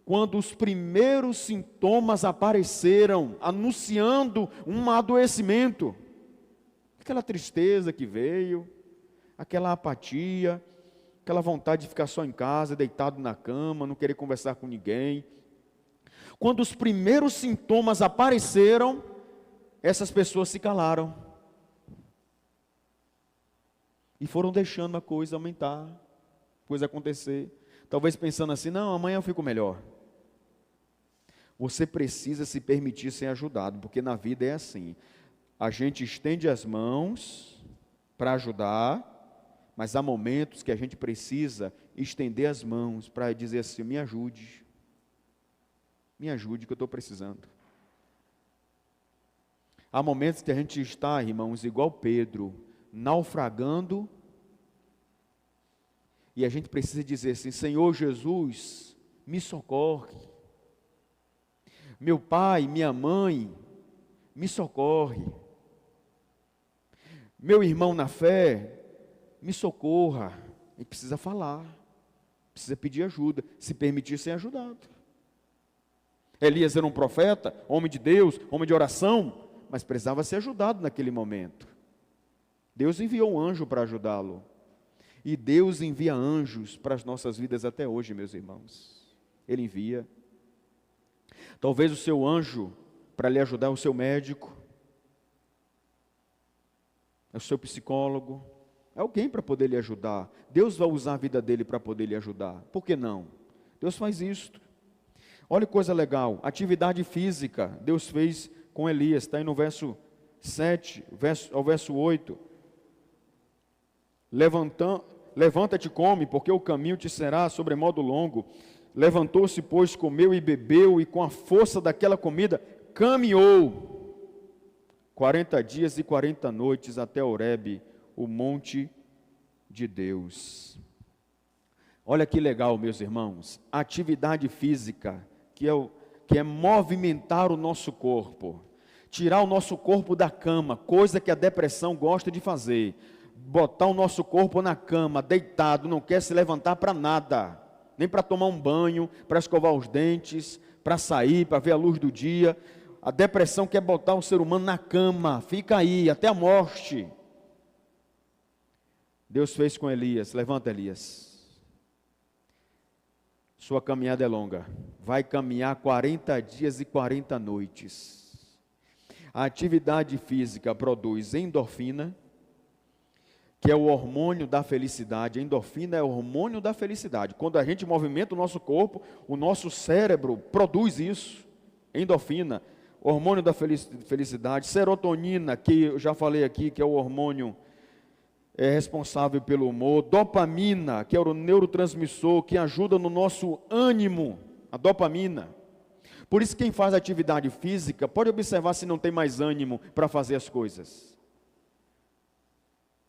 quando os primeiros sintomas apareceram, anunciando um adoecimento, aquela tristeza que veio, aquela apatia, aquela vontade de ficar só em casa, deitado na cama, não querer conversar com ninguém. Quando os primeiros sintomas apareceram, essas pessoas se calaram. E foram deixando a coisa aumentar, a coisa acontecer. Talvez pensando assim, não, amanhã eu fico melhor. Você precisa se permitir ser ajudado, porque na vida é assim. A gente estende as mãos para ajudar, mas há momentos que a gente precisa estender as mãos para dizer assim, me ajude que eu estou precisando. Há momentos que a gente está, irmãos, igual Pedro, naufragando, e a gente precisa dizer assim, Senhor Jesus, me socorre. Meu pai, minha mãe, me socorre. Meu irmão na fé, me socorra. Ele precisa falar, precisa pedir ajuda, se permitir ser ajudado. Elias era um profeta, homem de Deus, homem de oração, mas precisava ser ajudado naquele momento. Deus enviou um anjo para ajudá-lo. E Deus envia anjos para as nossas vidas até hoje, meus irmãos. Ele envia. Talvez o seu anjo, para lhe ajudar, é o seu médico, é o seu psicólogo, é alguém para poder lhe ajudar. Deus vai usar a vida dele para poder lhe ajudar. Por que não? Deus faz isto. Olha que coisa legal, atividade física, Deus fez com Elias, está aí no verso 7, ao verso 8. Levanta-te e come, porque o caminho te será sobremodo longo. Levantou-se, pois, comeu e bebeu, e com a força daquela comida, caminhou 40 dias e 40 noites até Horebe, o monte de Deus. Olha que legal, meus irmãos, atividade física, que é movimentar o nosso corpo, tirar o nosso corpo da cama, coisa que a depressão gosta de fazer, botar o nosso corpo na cama, deitado, não quer se levantar para nada, nem para tomar um banho, para escovar os dentes, para sair, para ver a luz do dia. A depressão quer botar o ser humano na cama, fica aí, até a morte. Deus fez com Elias, levanta Elias. Sua caminhada é longa, vai caminhar 40 dias e 40 noites. A atividade física produz endorfina, que é o hormônio da felicidade. A endorfina é o hormônio da felicidade. Quando a gente movimenta o nosso corpo, o nosso cérebro produz isso, endorfina, hormônio da felicidade. Serotonina, que eu já falei aqui, que é o hormônio responsável pelo humor. Dopamina, que é o neurotransmissor que ajuda no nosso ânimo, a dopamina. Por isso quem faz atividade física, pode observar se não tem mais ânimo para fazer as coisas.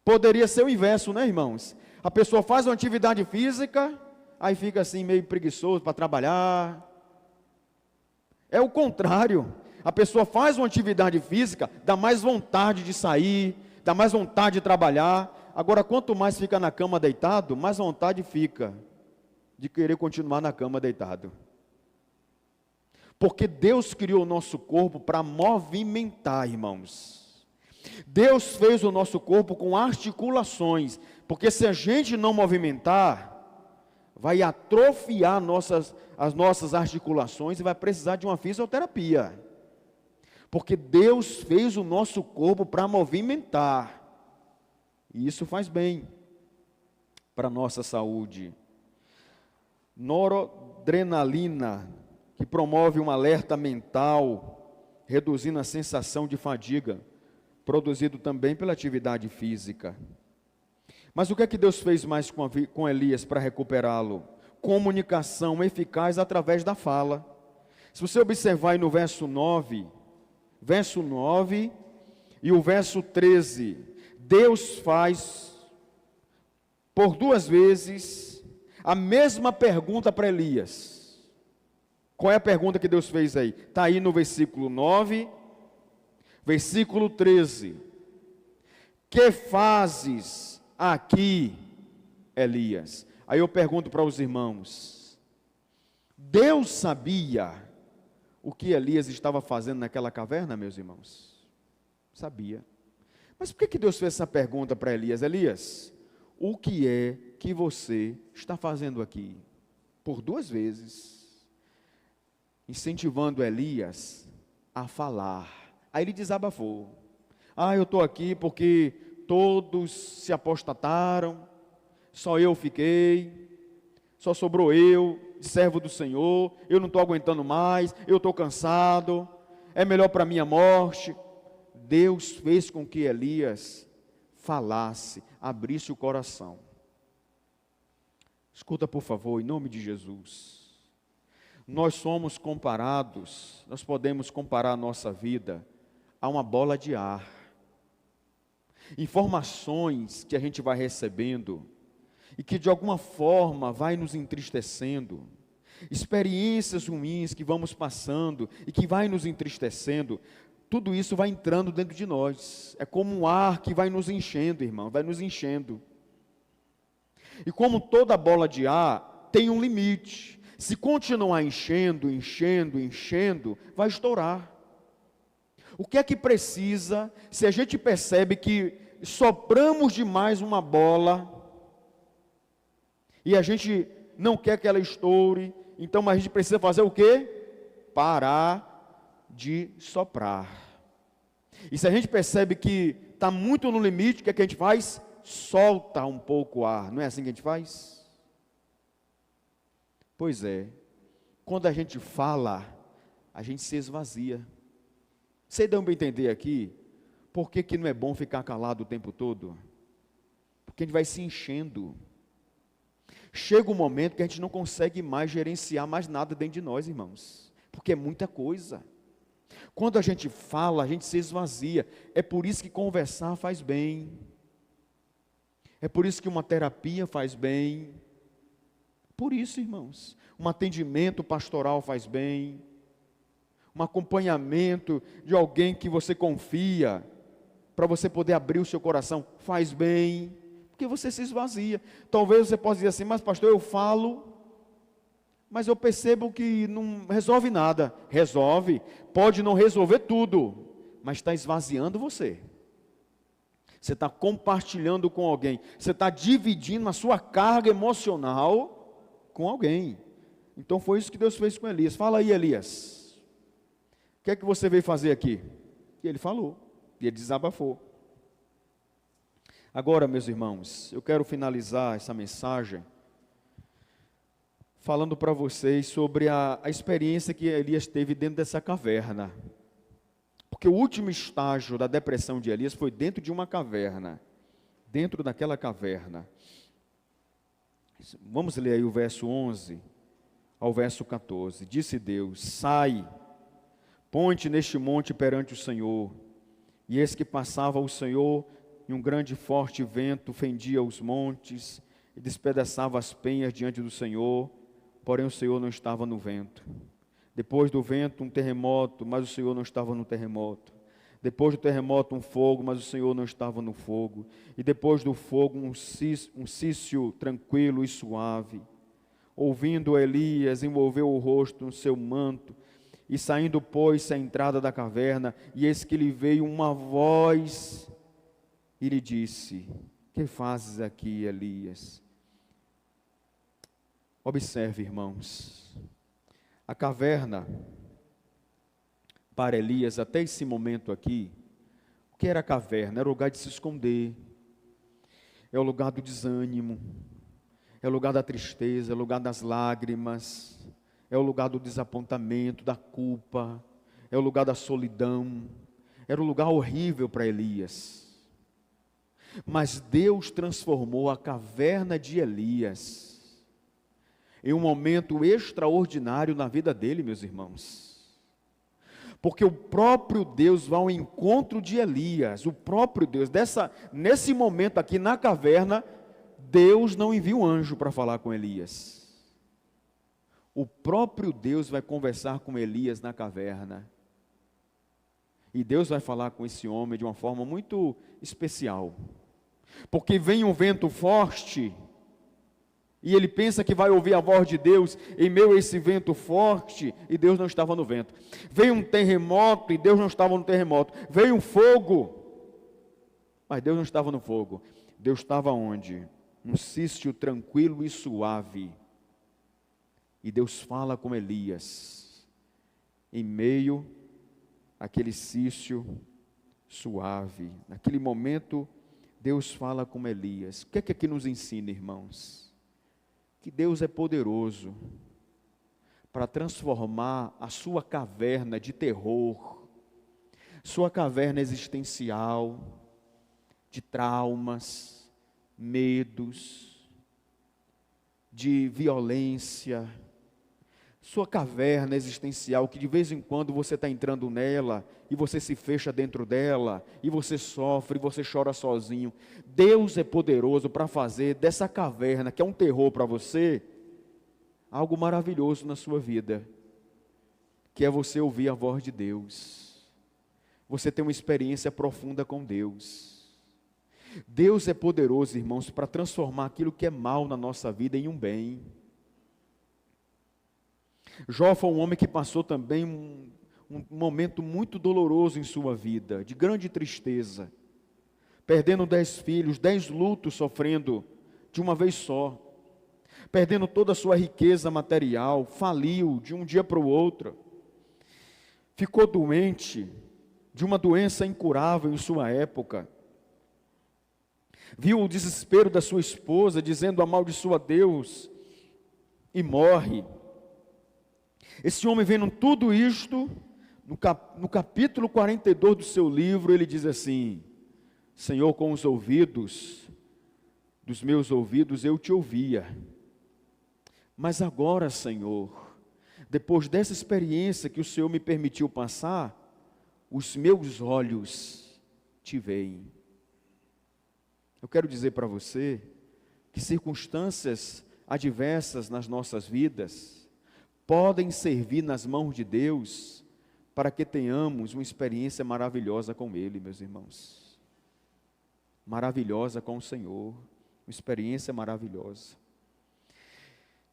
Poderia ser o inverso, né, irmãos? A pessoa faz uma atividade física, aí fica assim meio preguiçoso para trabalhar. É o contrário. A pessoa faz uma atividade física, dá mais vontade de sair, dá mais vontade de trabalhar. Agora, quanto mais fica na cama deitado, mais vontade fica de querer continuar na cama deitado. Porque Deus criou o nosso corpo para movimentar, irmãos. Deus fez o nosso corpo com articulações, porque se a gente não movimentar, vai atrofiar as nossas articulações e vai precisar de uma fisioterapia. Porque Deus fez o nosso corpo para movimentar, e isso faz bem para a nossa saúde. Noradrenalina, que promove um alerta mental, reduzindo a sensação de fadiga, produzido também pela atividade física. Mas o que é que Deus fez mais com Elias para recuperá-lo? Comunicação eficaz através da fala. Se você observar aí no verso 9 e o verso 13, Deus faz por 2 vezes a mesma pergunta para Elias. Qual é a pergunta que Deus fez aí? Está aí no versículo 9, versículo 13. Que fazes aqui, Elias? Aí eu pergunto para os irmãos, Deus sabia o que Elias estava fazendo naquela caverna, meus irmãos? Sabia. Mas por que Deus fez essa pergunta para Elias? Elias, o que é que você está fazendo aqui? Por 2 vezes. incentivando Elias a falar. Aí ele desabafou. Eu estou aqui porque todos se apostataram, só eu fiquei, só sobrou eu, servo do Senhor, eu não estou aguentando mais, eu estou cansado, é melhor para mim a morte. Deus fez com que Elias falasse, abrisse o coração. Escuta, por favor, em nome de Jesus. Nós somos comparados, nós podemos comparar a nossa vida a uma bola de ar. Informações que a gente vai recebendo e que de alguma forma vai nos entristecendo, experiências ruins que vamos passando e que vai nos entristecendo, tudo isso vai entrando dentro de nós. É como um ar que vai nos enchendo, irmão, vai nos enchendo. E como toda bola de ar tem um limite. Se continuar enchendo, vai estourar. O que é que precisa, se a gente percebe que sopramos demais uma bola, e a gente não quer que ela estoure, então a gente precisa fazer o quê? Parar de soprar. E se a gente percebe que está muito no limite, o que é que a gente faz? Solta um pouco o ar, não é assim que a gente faz? Pois é, quando a gente fala, a gente se esvazia. Você deu para entender aqui, por que não é bom ficar calado o tempo todo? Porque a gente vai se enchendo. Chega um momento que a gente não consegue mais gerenciar mais nada dentro de nós, irmãos, porque é muita coisa. Quando a gente fala, a gente se esvazia. É por isso que conversar faz bem. É por isso que uma terapia faz bem. Por isso, irmãos, um atendimento pastoral faz bem, um acompanhamento de alguém que você confia, para você poder abrir o seu coração, faz bem, porque você se esvazia. Talvez você possa dizer assim, mas pastor, eu falo, mas eu percebo que não resolve nada. Resolve, pode não resolver tudo, mas está esvaziando você. Você está compartilhando com alguém, você está dividindo a sua carga emocional com alguém. Então foi isso que Deus fez com Elias. Fala aí, Elias, o que é que você veio fazer aqui? E ele falou, e ele desabafou. Agora, meus irmãos, eu quero finalizar essa mensagem falando para vocês sobre a experiência que Elias teve dentro dessa caverna. Porque o último estágio da depressão de Elias foi dentro de uma caverna, dentro daquela caverna. Vamos ler aí o verso 11 ao verso 14. Disse Deus: sai, põe-te neste monte perante o Senhor. E eis que passava o Senhor, e um grande e forte vento fendia os montes, e despedaçava as penhas diante do Senhor, porém o Senhor não estava no vento. Depois do vento um terremoto, mas o Senhor não estava no terremoto. Depois do terremoto um fogo, mas o Senhor não estava no fogo. E depois do fogo um cício tranquilo e suave. Ouvindo Elias, envolveu o rosto no seu manto, e saindo pôs-se à entrada da caverna, e eis que lhe veio uma voz, e lhe disse: que fazes aqui, Elias? Observe, irmãos, a caverna, para Elias, até esse momento aqui, o que era a caverna? Era o lugar de se esconder, é o lugar do desânimo, é o lugar da tristeza, é o lugar das lágrimas, é o lugar do desapontamento, da culpa, é o lugar da solidão, era um lugar horrível para Elias. Mas Deus transformou a caverna de Elias em um momento extraordinário na vida dele, meus irmãos. Porque o próprio Deus vai ao encontro de Elias, o próprio Deus, nesse momento aqui na caverna, Deus não envia um anjo para falar com Elias. O próprio Deus vai conversar com Elias na caverna. E Deus vai falar com esse homem de uma forma muito especial. Porque vem um vento forte, e ele pensa que vai ouvir a voz de Deus em meio a esse vento forte, e Deus não estava no vento. Veio um terremoto, e Deus não estava no terremoto. Veio um fogo, mas Deus não estava no fogo. Deus estava onde? Um cício tranquilo e suave. E Deus fala com Elias. em meio àquele cício suave. Naquele momento, Deus fala com Elias. O que é que aqui nos ensina, irmãos? Que Deus é poderoso para transformar a sua caverna de terror, sua caverna existencial, de traumas, medos, de violência, sua caverna existencial, que de vez em quando você está entrando nela, e você se fecha dentro dela, e você sofre, e você chora sozinho. Deus é poderoso para fazer dessa caverna, que é um terror para você, algo maravilhoso na sua vida, que é você ouvir a voz de Deus, você ter uma experiência profunda com Deus. Deus é poderoso, irmãos, para transformar aquilo que é mal na nossa vida em um bem. Jó foi um homem que passou também um momento muito doloroso em sua vida, de grande tristeza, perdendo 10 filhos, 10 lutos sofrendo de uma vez só, perdendo toda a sua riqueza material, faliu de um dia para o outro, ficou doente, de uma doença incurável em sua época, viu o desespero da sua esposa, dizendo amaldiçoa Deus, e morre. Esse homem vendo tudo isto, no capítulo 42 do seu livro, ele diz assim: Senhor, com os ouvidos dos meus ouvidos eu te ouvia, mas agora, Senhor, depois dessa experiência que o Senhor me permitiu passar, os meus olhos te veem. Eu quero dizer para você que circunstâncias adversas nas nossas vidas podem servir nas mãos de Deus para que tenhamos uma experiência maravilhosa com Ele, meus irmãos. Maravilhosa com o Senhor, uma experiência maravilhosa.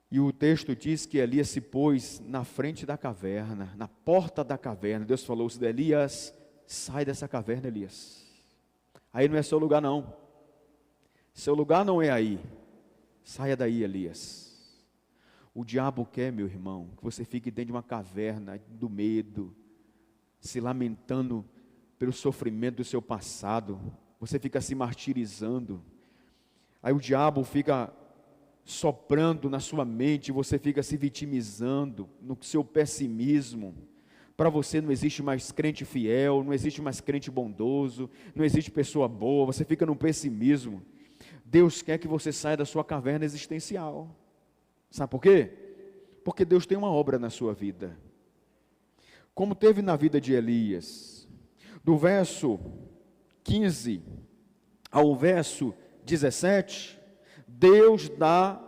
E o texto diz que Elias se pôs na frente da caverna, na porta da caverna. Deus falou: Elias, sai dessa caverna, Elias. Aí não é seu lugar não. Seu lugar não é aí. Saia daí, Elias. O diabo quer, meu irmão, que você fique dentro de uma caverna do medo, se lamentando pelo sofrimento do seu passado. Você fica se martirizando. Aí o diabo fica soprando na sua mente, você fica se vitimizando no seu pessimismo. Para você não existe mais crente fiel, não existe mais crente bondoso, não existe pessoa boa, você fica no pessimismo. Deus quer que você saia da sua caverna existencial. Sabe por quê? Porque Deus tem uma obra na sua vida, como teve na vida de Elias. Do verso 15 ao verso 17, Deus dá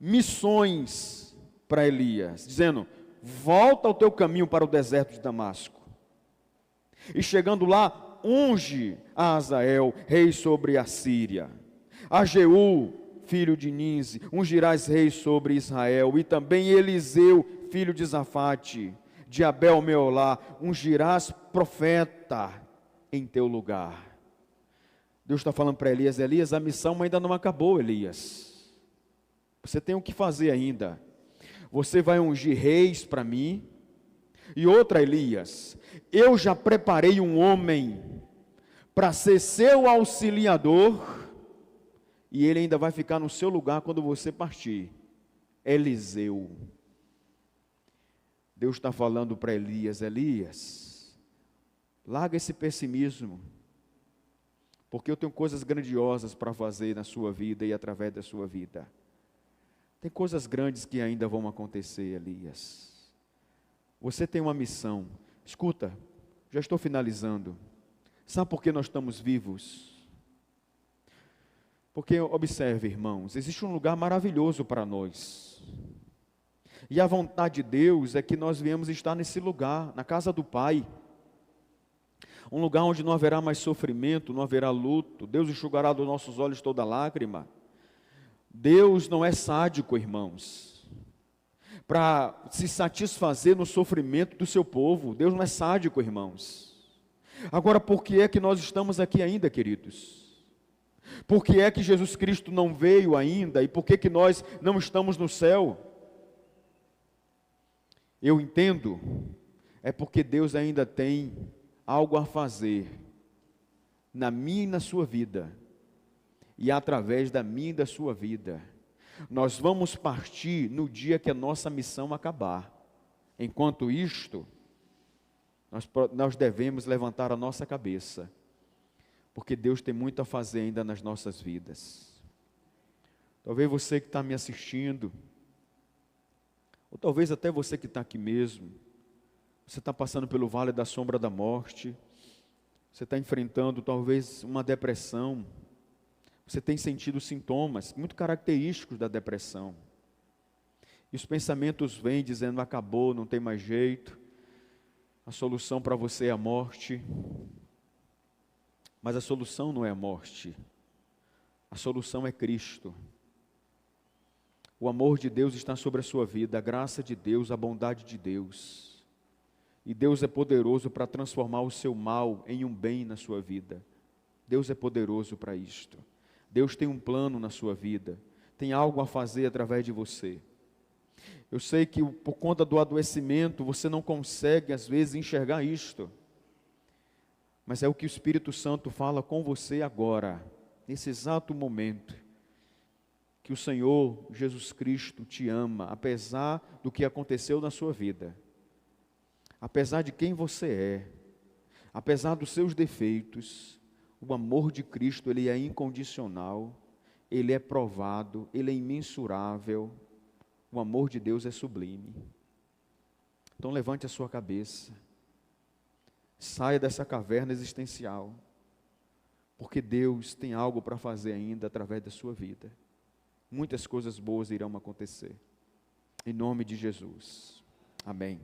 missões para Elias, dizendo: volta ao teu caminho para o deserto de Damasco, e chegando lá, unge a Azael, rei sobre a Síria, a Jeú, filho de Ninze, ungirás rei sobre Israel, e também Eliseu, filho de Zafate, de Abel Meolá, ungirás profeta em teu lugar. Deus está falando para Elias: Elias, a missão ainda não acabou, Elias. Você tem o que fazer ainda. Você vai ungir reis para mim. E outra, Elias, eu já preparei um homem para ser seu auxiliador, e ele ainda vai ficar no seu lugar quando você partir. Eliseu. Deus está falando para Elias: Elias, larga esse pessimismo, porque eu tenho coisas grandiosas para fazer na sua vida e através da sua vida. Tem coisas grandes que ainda vão acontecer, Elias. Você tem uma missão. Escuta, já estou finalizando. Sabe por que nós estamos vivos? Porque, observe, irmãos, existe um lugar maravilhoso para nós. E a vontade de Deus é que nós viemos estar nesse lugar, na casa do Pai. Um lugar onde não haverá mais sofrimento, não haverá luto. Deus enxugará dos nossos olhos toda lágrima. Deus não é sádico, irmãos, para se satisfazer no sofrimento do seu povo. Deus não é sádico, irmãos. Agora, por que é que nós estamos aqui ainda, queridos? Por que é que Jesus Cristo não veio ainda? E por que que nós não estamos no céu? Eu entendo, é porque Deus ainda tem algo a fazer na minha e na sua vida, e através da minha e da sua vida. Nós vamos partir no dia que a nossa missão acabar. Enquanto isto, nós devemos levantar a nossa cabeça, porque Deus tem muito a fazer ainda nas nossas vidas. Talvez você que está me assistindo, ou talvez até você que está aqui mesmo, você está passando pelo vale da sombra da morte, você está enfrentando talvez uma depressão, você tem sentido sintomas muito característicos da depressão, e os pensamentos vêm dizendo: acabou, não tem mais jeito, a solução para você é a morte. Mas a solução não é a morte, a solução é Cristo. O amor de Deus está sobre a sua vida, a graça de Deus, a bondade de Deus. E Deus é poderoso para transformar o seu mal em um bem na sua vida. Deus é poderoso para isto. Deus tem um plano na sua vida, tem algo a fazer através de você. Eu sei que por conta do adoecimento você não consegue às vezes enxergar isto, mas é o que o Espírito Santo fala com você agora, nesse exato momento, que o Senhor Jesus Cristo te ama, apesar do que aconteceu na sua vida, apesar de quem você é, apesar dos seus defeitos. O amor de Cristo, ele é incondicional, ele é provado, ele é imensurável. O amor de Deus é sublime. Então levante a sua cabeça, saia dessa caverna existencial, porque Deus tem algo para fazer ainda através da sua vida. Muitas coisas boas irão acontecer, em nome de Jesus, amém.